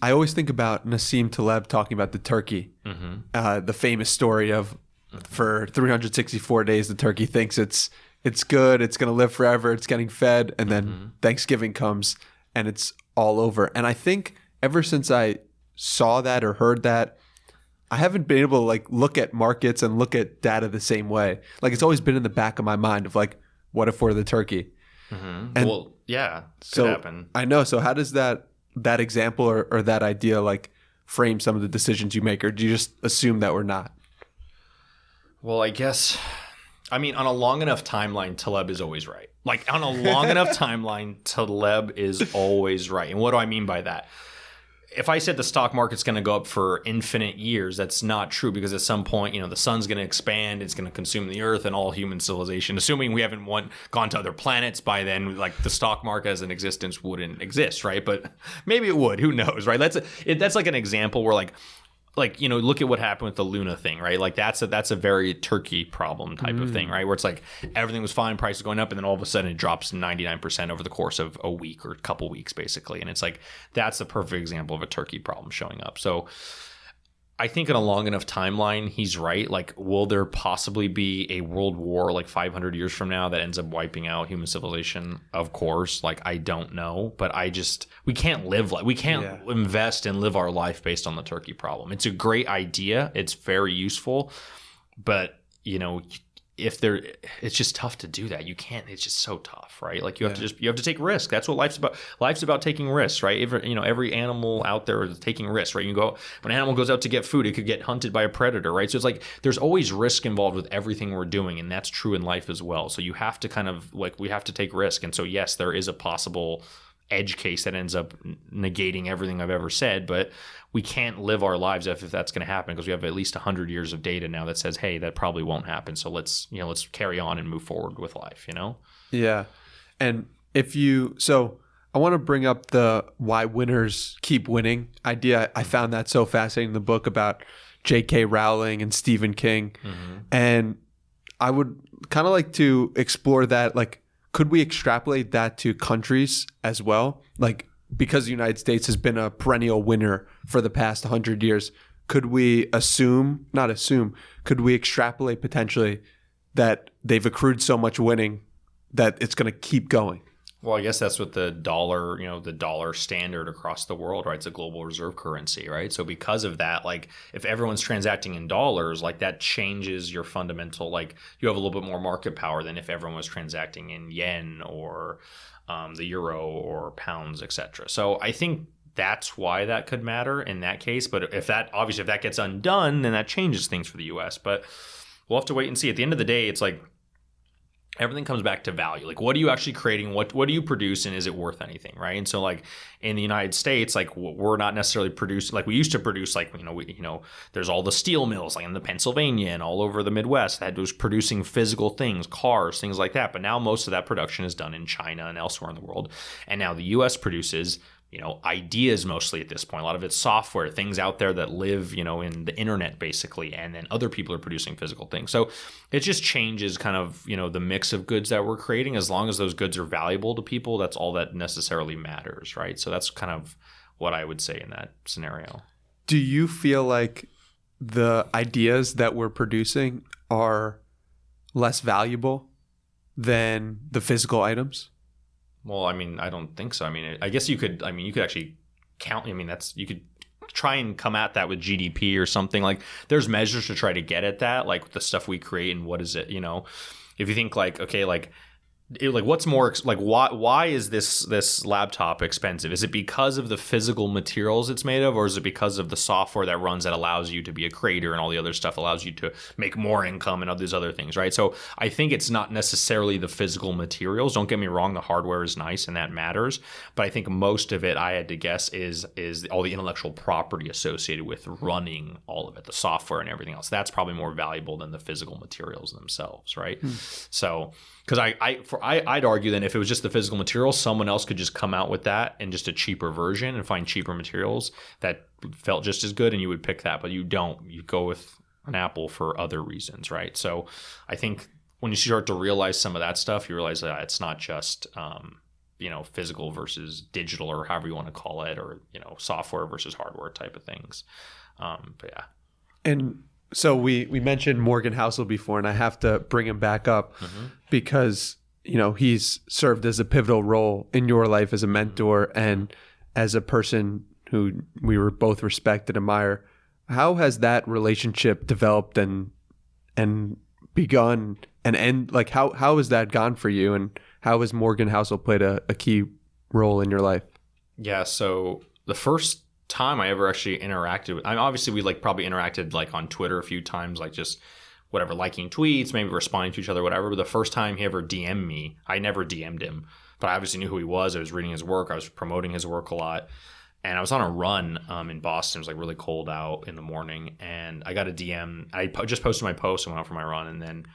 I always think about Nassim Taleb talking about the turkey, the famous story of for 364 days, the turkey thinks it's good, it's going to live forever, it's getting fed, and then Thanksgiving comes and it's all over. And I think ever since I saw that or heard that, I haven't been able to like look at markets and look at data the same way. Like it's always been in the back of my mind of like, what if we're the turkey? And well, yeah, could happen. I know. So how does that example or that idea like frame some of the decisions you make, or do you just assume that we're not? Well, I guess, I mean, on a long enough timeline, Taleb is always right. Like on a long enough timeline, Taleb is always right. And what do I mean by that? If I said the stock market's going to go up for infinite years, that's not true because at some point, you know, the sun's going to expand, it's going to consume the earth and all human civilization. Assuming we haven't gone to other planets by then, like the stock market as an existence wouldn't exist, right? But maybe it would. Who knows, right? That's like an example where like, you know, look at what happened with the Luna thing, right? Like that's a very turkey problem type of thing, right? Where it's like everything was fine, prices going up, and then all of a sudden it drops 99% over the course of a week or a couple weeks, basically. And it's like that's the perfect example of a turkey problem showing up. So I think in a long enough timeline, he's right. Like, will there possibly be a world war like 500 years from now that ends up wiping out human civilization? Of course. Like, I don't know, but we can't invest and live our life based on the turkey problem. It's a great idea. It's very useful, but you know, it's just tough to do that. You can't, it's just so tough, right? Like you have to take risk. That's what life's about. Life's about taking risks, right? Every animal out there is taking risks, right? When an animal goes out to get food, it could get hunted by a predator, right? So it's like, there's always risk involved with everything we're doing. And that's true in life as well. So you have to kind of like, we have to take risk. And so yes, there is a possible edge case that ends up negating everything I've ever said, but we can't live our lives if that's going to happen, because we have at least 100 years of data now that says, hey, that probably won't happen. So let's carry on and move forward with life, Yeah. And so I want to bring up the why winners keep winning idea. I found that so fascinating in the book about J.K. Rowling and Stephen King. Mm-hmm. And I would kind of like to explore that. Like, could we extrapolate that to countries as well? Like, because the United States has been a perennial winner for the past 100 years, could we could we extrapolate potentially that they've accrued so much winning that it's going to keep going? Well, I guess that's what the dollar, the dollar standard across the world, right? It's a global reserve currency, right? So because of that, like if everyone's transacting in dollars, like that changes your fundamental, like you have a little bit more market power than if everyone was transacting in yen or the euro or pounds, etc. So I think that's why that could matter in that case. But if that gets undone, then that changes things for the US. But we'll have to wait and see. At the end of the day, it's like, everything comes back to value. Like, what are you actually creating? What do you produce, and is it worth anything, right? And so, like in the United States, like we're not necessarily producing like we used to produce. Like there's all the steel mills like in the Pennsylvania and all over the Midwest that was producing physical things, cars, things like that. But now most of that production is done in China and elsewhere in the world. And now the U.S. produces ideas mostly at this point. A lot of it's software, things out there that live, in the internet basically, and then other people are producing physical things. So it just changes kind of, the mix of goods that we're creating. As long as those goods are valuable to people, that's all that necessarily matters, right? So that's kind of what I would say in that scenario. Do you feel like the ideas that we're producing are less valuable than the physical items? Well, I mean, I don't think so. I mean, I guess you could actually count. I mean, you could try and come at that with GDP or something. Like there's measures to try to get at that, like the stuff we create and what is it, if you think like, okay, what's more, like why is this laptop expensive? Is it because of the physical materials it's made of, or is it because of the software that runs that allows you to be a creator and all the other stuff allows you to make more income and all these other things, right? So I think it's not necessarily the physical materials. Don't get me wrong, the hardware is nice and that matters, but I think most of it, I had to guess, is all the intellectual property associated with running all of it, the software and everything else. That's probably more valuable than the physical materials themselves, right? So because I'd argue then if it was just the physical materials, someone else could just come out with that and just a cheaper version and find cheaper materials that felt just as good, and you would pick that. But you don't. You go with an Apple for other reasons, right? So I think when you start to realize some of that stuff, you realize that it's not just physical versus digital, or however you want to call it, or software versus hardware type of things. But yeah. And so we mentioned Morgan Housel before, and I have to bring him back up because, he's served as a pivotal role in your life as a mentor and as a person who we were both respect and admire. How has that relationship developed and begun and end? Like, how has that gone for you, and how has Morgan Housel played a key role in your life? Yeah, so the first time I ever actually interacted with, obviously we probably interacted on Twitter a few times, just whatever, liking tweets, maybe responding to each other, whatever. But the first time he ever DM'd me, I never DM'd him, but I obviously knew who he was. I was reading his work. I was promoting his work a lot. And I was on a run in Boston. It was really cold out in the morning. And I got a DM. I just posted my post and went out for my run. And then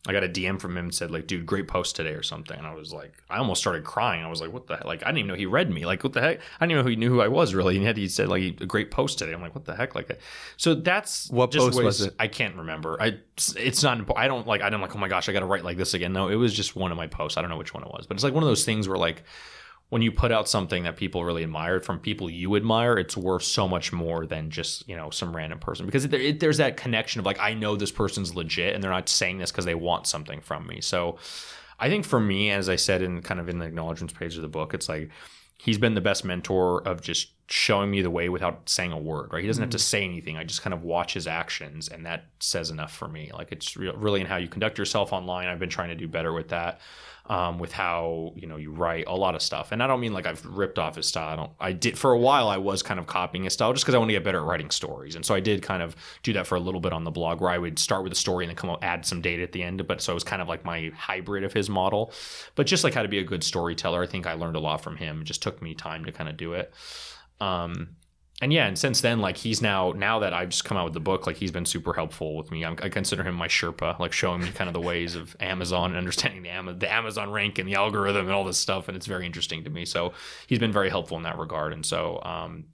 I got a DM from him and said, dude, great post today or something. And I was I almost started crying. I was like, what the heck? I didn't even know he read me. What the heck? I didn't even know he knew who I was really. And yet he said, a great post today. I'm like, what the heck? So that's what just post was it? I can't remember. It's not important. I don't I'm oh my gosh, I got to write like this again. No, it was just one of my posts. I don't know which one it was, but it's one of those things where when you put out something that people really admired from people you admire, it's worth so much more than just, some random person, because there's that connection of I know this person's legit and they're not saying this because they want something from me. So I think for me, as I said in the acknowledgements page of the book, it's he's been the best mentor of just showing me the way without saying a word, right? He doesn't have to say anything. I just kind of watch his actions, and that says enough for me. Like, it's really in how you conduct yourself online. I've been trying to do better with that, with how, you write, a lot of stuff. And I don't mean like I've ripped off his style. I did for a while. I was kind of copying his style just because I want to get better at writing stories. And so I did kind of do that for a little bit on the blog, where I would start with a story and then come up, add some data at the end. But so it was kind of like my hybrid of his model. But just like how to be a good storyteller, I think I learned a lot from him. It just took me time to kind of do it. And since then, like, he's now that I've just come out with the book, like, he's been super helpful with me. I consider him my Sherpa, like, showing me kind of the ways of Amazon and understanding the Amazon rank and the algorithm and all this stuff. And it's very interesting to me. So he's been very helpful in that regard. And so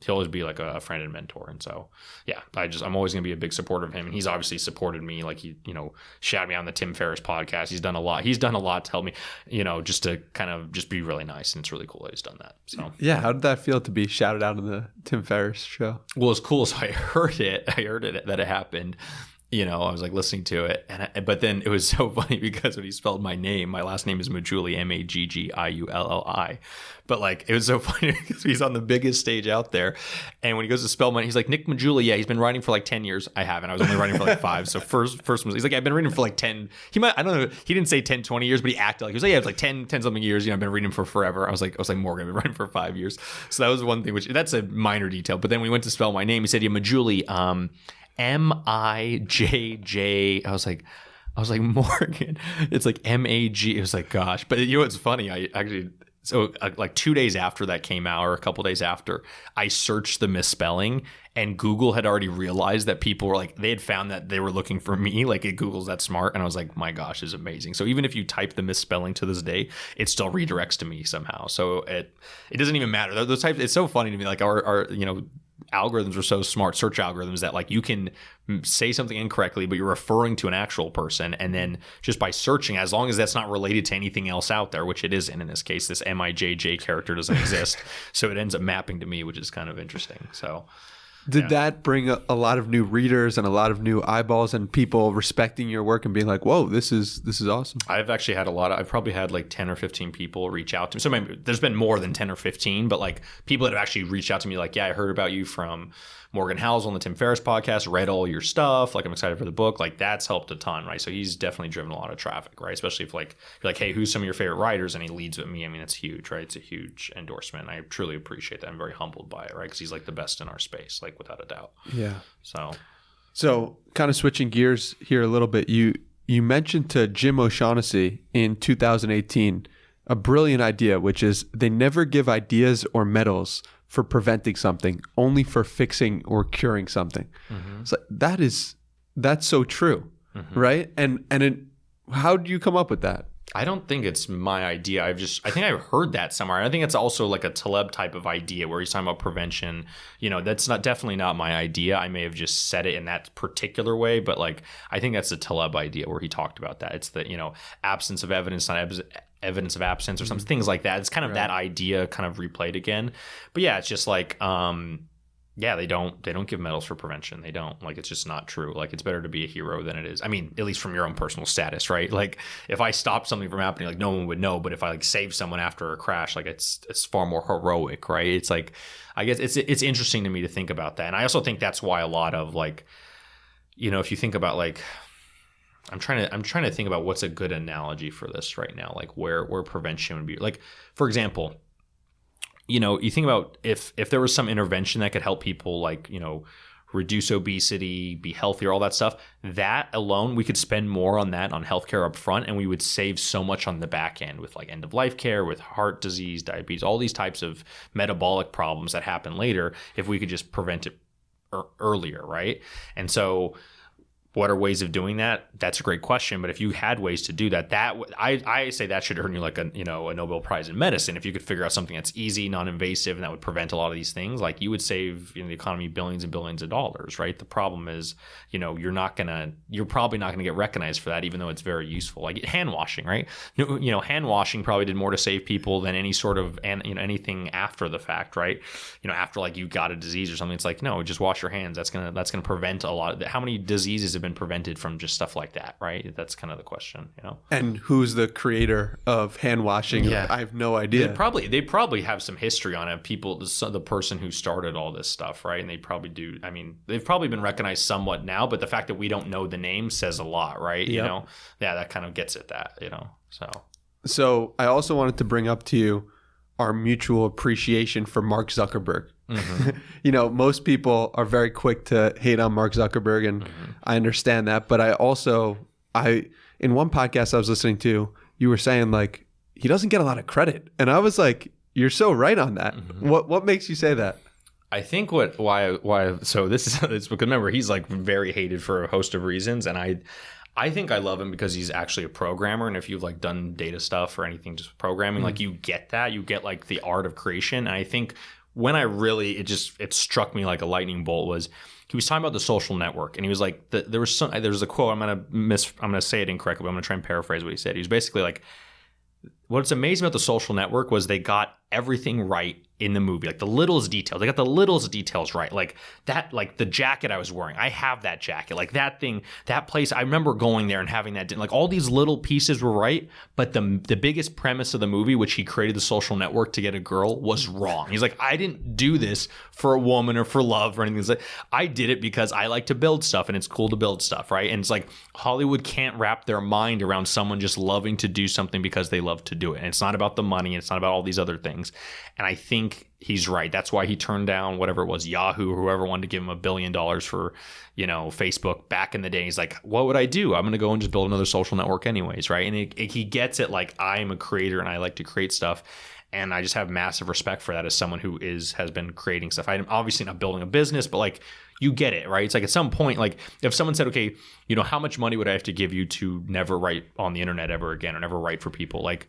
he'll always be like a friend and mentor. And so, yeah, I'm always going to be a big supporter of him. And he's obviously supported me. Like, he, shouted me on the Tim Ferriss podcast. He's done a lot. He's done a lot to help me, just to kind of just be really nice. And it's really cool that he's done that. So, yeah. How did that feel to be shouted out on the Tim Ferriss Show? Well, it's cool. So I heard it that it happened. I was like listening to it, but then it was so funny because when he spelled my name, my last name is Maggiulli, Maggiulli. But like, it was so funny because he's on the biggest stage out there, and when he goes to spell my, he's like, Nick Maggiulli. Yeah, he's been writing for like 10 years. I haven't. I was only writing for like 5. So first he's like, I've been reading for like 10. I don't know. He didn't say 10, 20 years, but he acted like he was like, yeah, it's like 10 something years. I've been reading for forever. I was like, Morgan, I've been writing for 5 years. So that was one thing, that's a minor detail. But then when we went to spell my name, he said, yeah, Maggiulli, Mijj. I was like, Morgan, it's like MAG. It was like, gosh. But what's funny? I actually, so like 2 days after that came out, or a couple days after, I searched the misspelling, and Google had already realized that people were like, they had found that they were looking for me. Like, Google's that smart. And I was like, my gosh, it's amazing. So even if you type the misspelling to this day, it still redirects to me somehow. So it doesn't even matter. Those types, it's so funny to me. Like, our algorithms are so smart, search algorithms, that like you can say something incorrectly, but you're referring to an actual person. And then just by searching, as long as that's not related to anything else out there, which it isn't in this case, this MIJJ character doesn't exist. So it ends up mapping to me, which is kind of interesting. So did that bring a lot of new readers and a lot of new eyeballs and people respecting your work and being like, whoa, this is awesome? I've actually had I've probably had like 10 or 15 people reach out to me. So maybe there's been more than 10 or 15, but like people that have actually reached out to me like, yeah, I heard about you from Morgan Housel on the Tim Ferriss podcast, read all your stuff. Like, I'm excited for the book. Like, that's helped a ton, right? So he's definitely driven a lot of traffic, right? Especially if like, you're like, hey, who's some of your favorite writers? And he leads with me. I mean, it's huge, right? It's a huge endorsement. I truly appreciate that. I'm very humbled by it, right? Because he's like the best in our space, like, without a doubt. Yeah. So kind of switching gears here a little bit, you mentioned to Jim O'Shaughnessy in 2018 a brilliant idea, which is they never give ideas or medals for preventing something, only for fixing or curing something. Mm-hmm. So that's so true, right? And how do you come up with that? I don't think it's my idea. I think I've heard that somewhere. I think it's also like a Taleb type of idea where he's talking about prevention. That's definitely not my idea. I may have just said it in that particular way, but like, I think that's the Taleb idea where he talked about that. It's the, absence of evidence, not evidence of absence, or some things like that. It's kind of that idea kind of replayed again. But yeah, it's just like, yeah, they don't give medals for prevention. They don't. Like, it's just not true. Like, it's better to be a hero than it is. I mean, at least from your own personal status, right? Like, if I stopped something from happening, like, no one would know. But if I like save someone after a crash, like, it's far more heroic, right? It's like, I guess it's interesting to me to think about that. And I also think that's why a lot of like, if you think about like, I'm trying to think about what's a good analogy for this right now, like where prevention would be. Like, for example, you think about if there was some intervention that could help people, like, reduce obesity, be healthier, all that stuff, that alone, we could spend more on that on healthcare up front, and we would save so much on the back end with like end of life care, with heart disease, diabetes, all these types of metabolic problems that happen later if we could just prevent it earlier, right? And so, what are ways of doing that? That's a great question. But if you had ways to do that, I say that should earn you like a Nobel Prize in medicine. If you could figure out something that's easy, non-invasive, and that would prevent a lot of these things, like, you would save the economy billions and billions of dollars, right? The problem is, you're probably not gonna get recognized for that, even though it's very useful. Like hand washing, right? Hand washing probably did more to save people than any sort of anything after the fact, right? After like you got a disease or something, it's like, no, just wash your hands. That's gonna prevent a lot of how many diseases have been prevented from just stuff like that, right? That's kind of the question, you know. And who's the creator of hand washing? Yeah. I have no idea. They probably have some history on it. People, the person who started all this stuff, right? And they probably do. I mean, they've probably been recognized somewhat now, but the fact that we don't know the name says a lot, right? You know, yeah, that kind of gets at that, you know. So I also wanted to bring up to you our mutual appreciation for Mark Zuckerberg. Mm-hmm. You know, most people are very quick to hate on Mark Zuckerberg, and I understand that. But in one podcast I was listening to, you were saying like he doesn't get a lot of credit, and I was like, you're so right on that. Mm-hmm. What makes you say that? I think why so this is it's because remember he's like very hated for a host of reasons, and I think I love him because he's actually a programmer, and if you've like done data stuff or anything just programming, like you get like the art of creation. And I think when it struck me like a lightning bolt was he was talking about the social network, and he was like there was a quote, I'm gonna say it incorrectly, but I'm gonna try and paraphrase what he said. He was basically like, what's amazing about the social network was they got everything right in the movie, like the littlest details. They got the littlest details right. Like that, like the jacket I was wearing, I have that jacket, like that thing, that place. I remember going there and having that, like all these little pieces were right. But the biggest premise of the movie, which he created the social network to get a girl, was wrong. He's like, I didn't do this for a woman or for love or anything. It's like, I did it because I like to build stuff and it's cool to build stuff, right? And it's like Hollywood can't wrap their mind around someone just loving to do something because they love to do it. And it's not about the money. It's not about all these other things. And I think he's right. That's why he turned down whatever it was, Yahoo, or whoever wanted to give him $1 billion for, you know, Facebook back in the day. He's like, what would I do? I'm going to go and just build another social network anyways, right? And he gets it like, I am a creator and I like to create stuff. And I just have massive respect for that as someone who has been creating stuff. I'm obviously not building a business, but like you get it, right? It's like at some point, like if someone said, okay, you know, how much money would I have to give you to never write on the internet ever again or never write for people? Like,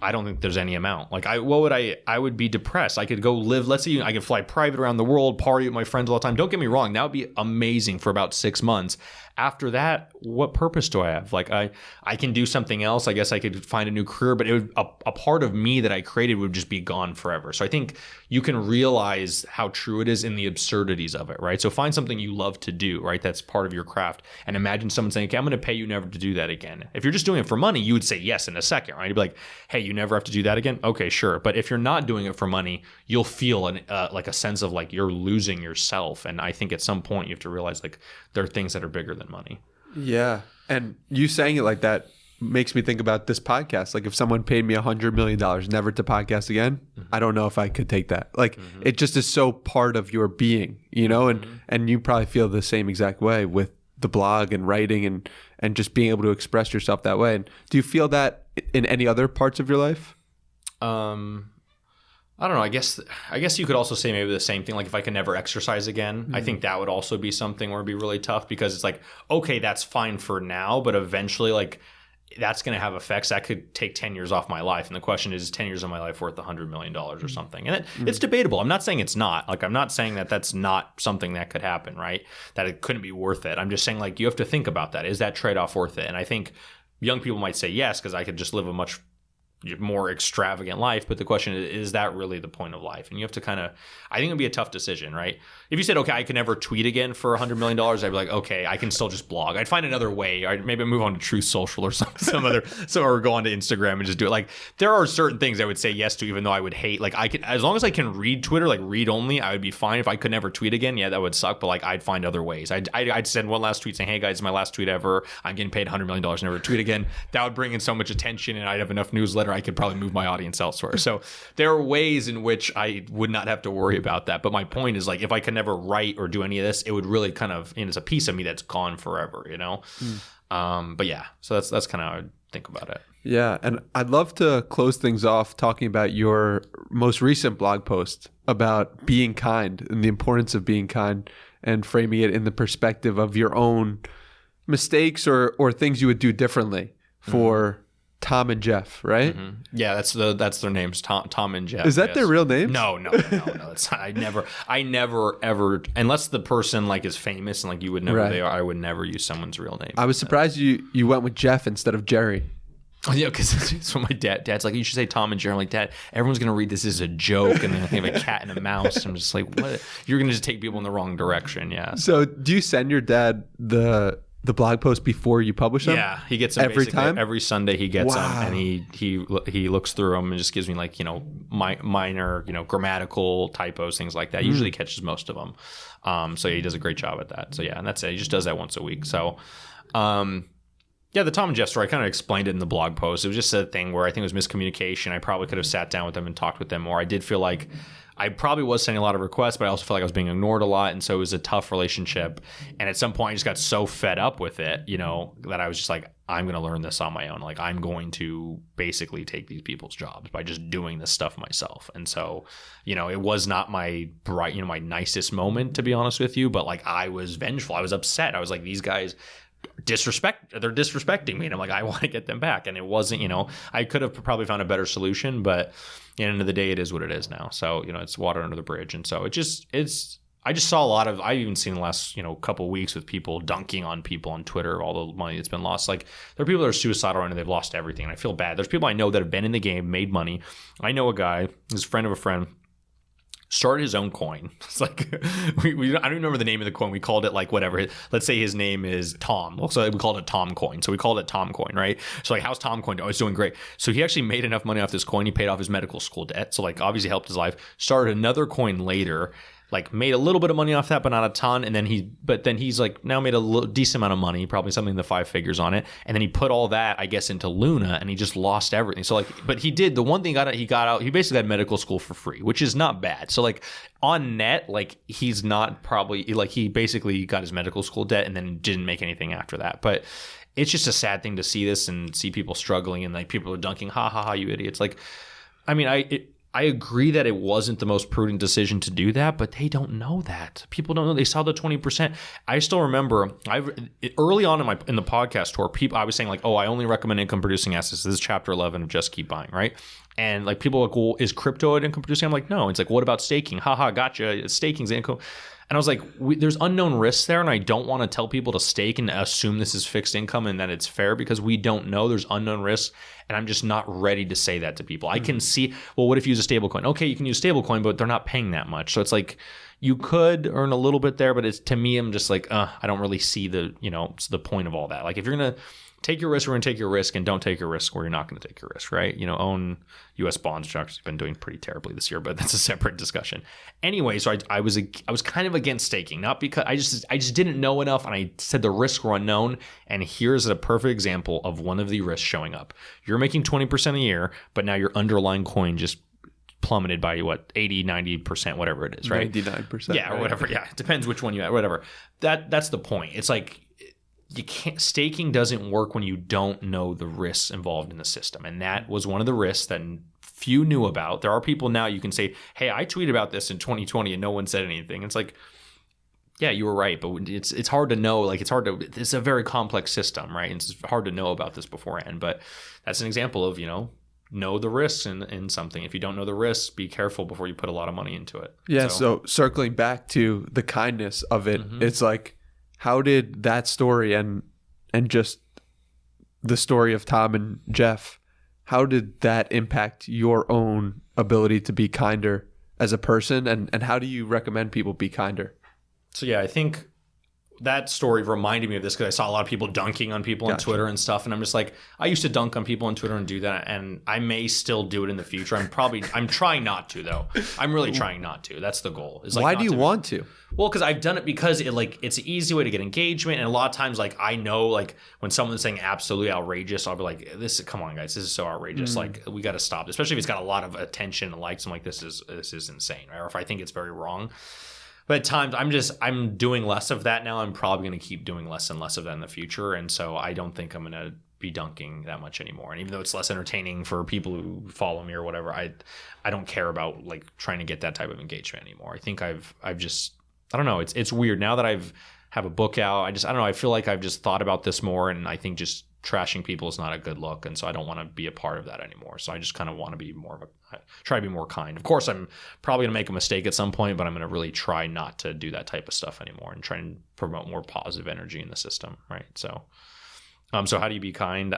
I don't think there's any amount. Like I would be depressed. I could go live, let's say I could fly private around the world, party with my friends all the time. Don't get me wrong. That would be amazing for about 6 months. After that, what purpose do I have? Like I can do something else. I guess I could find a new career, but it would, a part of me that I created would just be gone forever. So I think you can realize how true it is in the absurdities of it, right? So find something you love to do, right? That's part of your craft. And imagine someone saying, okay, I'm going to pay you never to do that again. If you're just doing it for money, you would say yes in a second, right? You'd be like, hey, you never have to do that again? Okay, sure. But if you're not doing it for money, you'll feel like a sense of like you're losing yourself. And I think at some point you have to realize like there are things that are bigger than money. Yeah. And you saying it like that makes me think about this podcast. Like if someone paid me $100 million never to podcast again, I don't know if I could take that. Like it just is so part of your being, you know, and you probably feel the same exact way with the blog and writing and just being able to express yourself that way. And do you feel that in any other parts of your life? I don't know. I guess you could also say maybe the same thing. Like if I can never exercise again, I think that would also be something where it'd be really tough because it's like, okay, that's fine for now, but eventually like that's going to have effects that could take 10 years off my life. And the question is 10 years of my life worth $100 million or something? And it's debatable. I'm not saying it's not. Like I'm not saying that that's not something that could happen, right? That it couldn't be worth it. I'm just saying like you have to think about that. Is that trade-off worth it? And I think young people might say yes, because I could just live a much more extravagant life. But the question is that really the point of life? And you have to kind of, I think it'd be a tough decision, right? If you said, okay, I can never tweet again for $100 million, I'd be like, okay, I can still just blog. I'd find another way. I'd maybe move on to Truth Social or or go on to Instagram and just do it. Like there are certain things I would say yes to, even though I would hate, like I could, as long as I can read Twitter, like read only, I would be fine. If I could never tweet again, yeah, that would suck. But like I'd find other ways. I'd send one last tweet saying, hey guys, it's my last tweet ever. I'm getting paid $100 million never to tweet again. That would bring in so much attention and I'd have enough newsletter. I could probably move my audience elsewhere. So there are ways in which I would not have to worry about that. But my point is like, if I could never write or do any of this, it would really kind of, it's a piece of me that's gone forever, you know? But yeah, so that's kind of how I think about it. Yeah. And I'd love to close things off talking about your most recent blog post about being kind and the importance of being kind and framing it in the perspective of your own mistakes or things you would do differently for Tom and Jeff, right? Yeah, that's their names, Tom and Jeff. Is that their real names? No. It's not, I never ever, unless the person like is famous and like you would know who they are, I would never use someone's real name. I was surprised you went with Jeff instead of Jerry. Oh, yeah, because it's what my dad's like, you should say Tom and Jerry. I'm like, Dad, everyone's going to read this as a joke and then think of a cat and a mouse. I'm just like, what? You're going to just take people in the wrong direction, yeah. So do you send your dad the the blog post before you publish them? Yeah, he gets them every time. Every Sunday he gets Wow. them, and he looks through them and just gives me like, you know, minor, you know, grammatical typos, things like that. Usually catches most of them. So yeah, he does a great job at that. So yeah, and that's it. He just does that once a week. So yeah, the Tom and Jeff story, I kind of explained it in the blog post. It was just a thing where I think it was miscommunication. I probably could have sat down with them and talked with them more. I did feel like I probably was sending a lot of requests, but I also felt like I was being ignored a lot. And so it was a tough relationship. And at some point, I just got so fed up with it, you know, that I was just like, I'm going to learn this on my own. Like, I'm going to basically take these people's jobs by just doing this stuff myself. And so, you know, it was not my bright, you know, my nicest moment, to be honest with you. But like, I was vengeful. I was upset. I was like, these guys they're disrespecting me, and I'm like, I want to get them back. And it wasn't, you know, I could have probably found a better solution, but at the end of the day, it is what it is now. So, you know, it's water under the bridge. And so I just saw a lot of, I've even seen the last, you know, couple of weeks with people dunking on people on Twitter, all the money that's been lost. Like, there are people that are suicidal and they've lost everything, and I feel bad. There's people I know that have been in the game, made money. I know a guy, he's a friend of a friend, started his own coin. It's like, I don't remember the name of the coin. We called it like whatever. Let's say his name is Tom. So we called it Tom Coin. So we called it Tom Coin, right? So like, how's Tom Coin doing? Oh, it's doing great. So he actually made enough money off this coin. He paid off his medical school debt. So like, obviously helped his life. Started another coin later, like made a little bit of money off that, but not a ton. And then he's like now made a decent amount of money, probably something in the 5 figures on it. And then he put all that, I guess, into Luna, and he just lost everything. So like, but he did the one thing he got out. He basically had medical school for free, which is not bad. So like on net, like he's not probably like, he basically got his medical school debt and then didn't make anything after that. But it's just a sad thing to see this and see people struggling, and like people are dunking, ha ha ha, you idiots. Like, I mean, I agree that it wasn't the most prudent decision to do that, but they don't know that. People don't know. They saw the 20%. I still remember early on in the podcast tour, I was saying like, oh, I only recommend income producing assets. This is chapter 11 of Just Keep Buying, right? And like, people are like, well, is crypto an income producing? I'm like, no. It's like, what about staking? Haha, gotcha. Staking's income. And I was like, there's unknown risks there, and I don't want to tell people to stake and assume this is fixed income and that it's fair, because we don't know. There's unknown risks, and I'm just not ready to say that to people. I can see, well, what if you use a stable coin? Okay, you can use stable coin, but they're not paying that much. So it's like, you could earn a little bit there, but it's, to me, I'm just like, I don't really see the, you know, the point of all that. Like, if you're going to take your risk, we're going to take your risk, and don't take your risk where you're not going to take your risk, right? You know, own U.S. bonds, which actually been doing pretty terribly this year, but that's a separate discussion. Anyway, so I was kind of against staking, not because I just didn't know enough, and I said the risks were unknown. And here's a perfect example of one of the risks showing up. You're making 20% a year, but now your underlying coin just plummeted by what, 80, 90%, whatever it is, right? 99%. Yeah, or whatever. Yeah, it depends which one you have, whatever. That's the point. It's like, you can't, staking doesn't work when you don't know the risks involved in the system. And that was one of the risks that few knew about. There are people now, you can say, hey, I tweeted about this in 2020 and no one said anything. It's like, yeah, you were right, but it's hard to know. Like, it's a very complex system, right? And it's hard to know about this beforehand. But that's an example of, you know the risks in something. If you don't know the risks, be careful before you put a lot of money into it. Yeah, so circling back to the kindness of it, it's like, how did that story and just the story of Tom and Jeff, how did that impact your own ability to be kinder as a person? And how do you recommend people be kinder? So yeah, I think that story reminded me of this because I saw a lot of people dunking on people on Twitter and stuff. And I'm just like, I used to dunk on people on Twitter and do that. And I may still do it in the future. I'm trying not to, though. I'm really trying not to. That's the goal. Is like, why do you want to? Well, because I've done it because it's an easy way to get engagement. And a lot of times, like, I know, like, when someone's saying absolutely outrageous, I'll be like, come on, guys, this is so outrageous. Like, we got to stop, especially if it's got a lot of attention and likes. I'm like, this is insane. Right? Or if I think it's very wrong. But at times, I'm doing less of that now. I'm probably going to keep doing less and less of that in the future. And so I don't think I'm going to be dunking that much anymore. And even though it's less entertaining for people who follow me or whatever, I don't care about like trying to get that type of engagement anymore. I think I've just, I don't know. It's weird now that have a book out. I don't know. I feel like I've just thought about this more, and I think just trashing people is not a good look, and so I don't want to be a part of that anymore. So I just kind of want to be try to be more kind. Of course, I'm probably gonna make a mistake at some point, but I'm gonna really try not to do that type of stuff anymore and try and promote more positive energy in the system, right? So, so how do you be kind?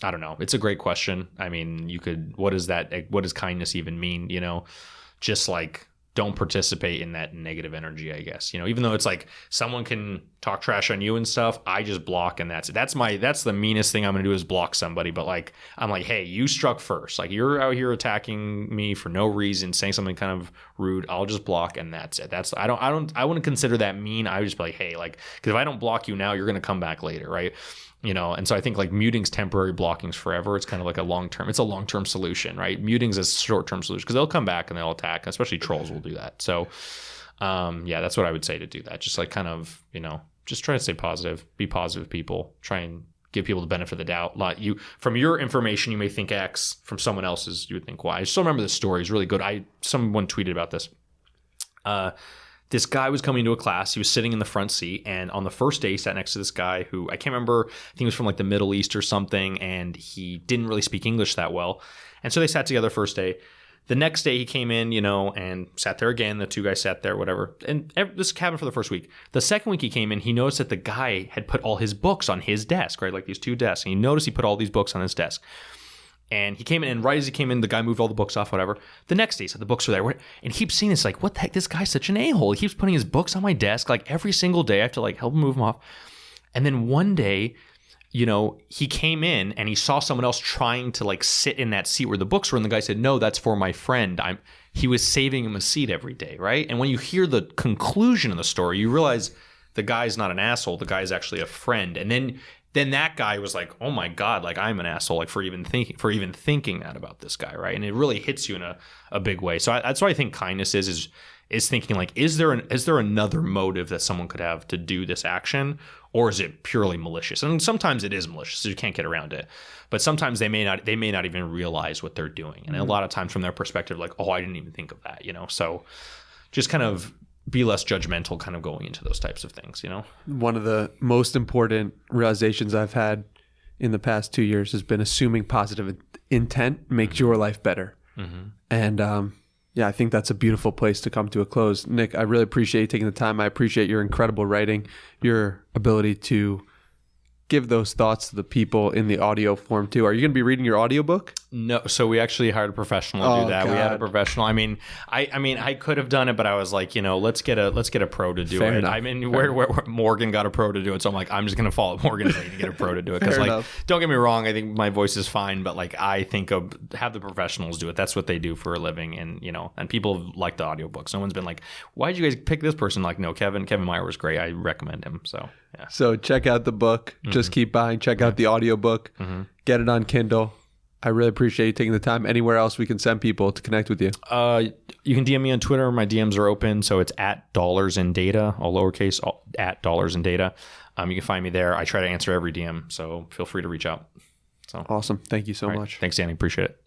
I don't know. It's a great question. I mean, what does kindness even mean? You know, just like, don't participate in that negative energy, I guess. You know, even though it's like someone can talk trash on you and stuff, I just block, and that's it. That's the meanest thing I'm gonna do is block somebody. But like, I'm like, hey, you struck first. Like, you're out here attacking me for no reason, saying something kind of rude. I'll just block, and that's it. I wouldn't consider that mean. I would just be like, hey, like, because if I don't block you now, you're gonna come back later, right? You know, and so I think like muting's temporary, blocking's forever. It's kind of like a long-term solution, right? Muting's a short-term solution because they'll come back and they'll attack, especially trolls will do that. So, yeah, that's what I would say to do that. Just like kind of, you know, just try to stay positive, be positive people, try and give people the benefit of the doubt. Like from your information, you may think X, from someone else's, you would think Y. I still remember the story. It's really good. Someone tweeted about this. This guy was coming to a class. He was sitting in the front seat, and on the first day, he sat next to this guy who I can't remember. I think he was from like the Middle East or something, and he didn't really speak English that well. And so they sat together first day. The next day, he came in, you know, and sat there again. The two guys sat there, whatever. And this happened for the first week. The second week he came in, he noticed that the guy had put all his books on his desk, right? Like these two desks. And he noticed he put all these books on his desk. And he came in, and right as he came in, the guy moved all the books off, whatever. The next day, he said the books were there. And he keeps seeing this, like, what the heck? This guy's such an a-hole. He keeps putting his books on my desk, like, every single day. I have to, like, help him move them off. And then one day, you know, he came in, and he saw someone else trying to, like, sit in that seat where the books were. And the guy said, no, that's for my friend. He was saving him a seat every day, right? And when you hear the conclusion of the story, you realize the guy's not an asshole. The guy's actually a friend. And then that guy was like, oh my God, like I'm an asshole, like for even thinking that about this guy, right? And it really hits you in a big way. So that's what I think kindness is thinking like, is there another motive that someone could have to do this action, or is it purely malicious? And sometimes it is malicious, so you can't get around it. But sometimes they may not even realize what they're doing. And a lot of times from their perspective, like, oh, I didn't even think of that, you know? So just kind of be less judgmental kind of going into those types of things, you know? One of the most important realizations I've had in the past 2 years has been assuming positive intent makes your life better. Mm-hmm. And yeah, I think that's a beautiful place to come to a close. Nick, I really appreciate you taking the time. I appreciate your incredible writing, your ability to give those thoughts to the people in the audio form too. Are you going to be reading your audiobook? No. So we actually hired a professional to do that. God. We had a professional. I mean, I could have done it, but I was like, you know, let's get a pro to do Fair it. Enough. I mean, where Morgan got a pro to do it. So I'm like, I'm just going to follow Morgan's lead to get a pro to do it. Because like, enough. Don't get me wrong. I think my voice is fine, but like, I think have the professionals do it. That's what they do for a living. And, you know, and people like the audiobooks. No one's been like, why'd you guys pick this person? Like, no, Kevin Meyer was great. I recommend him. So yeah. So check out the book. Mm-hmm. Just keep buying. Check out the audiobook. Mm-hmm. Get it on Kindle. I really appreciate you taking the time. Anywhere else we can send people to connect with you? You can DM me on Twitter. My DMs are open. So it's @dollarsandData, all lowercase, @dollarsandData. You can find me there. I try to answer every DM. So feel free to reach out. So awesome. Thank you so much. Thanks, Danny. Appreciate it.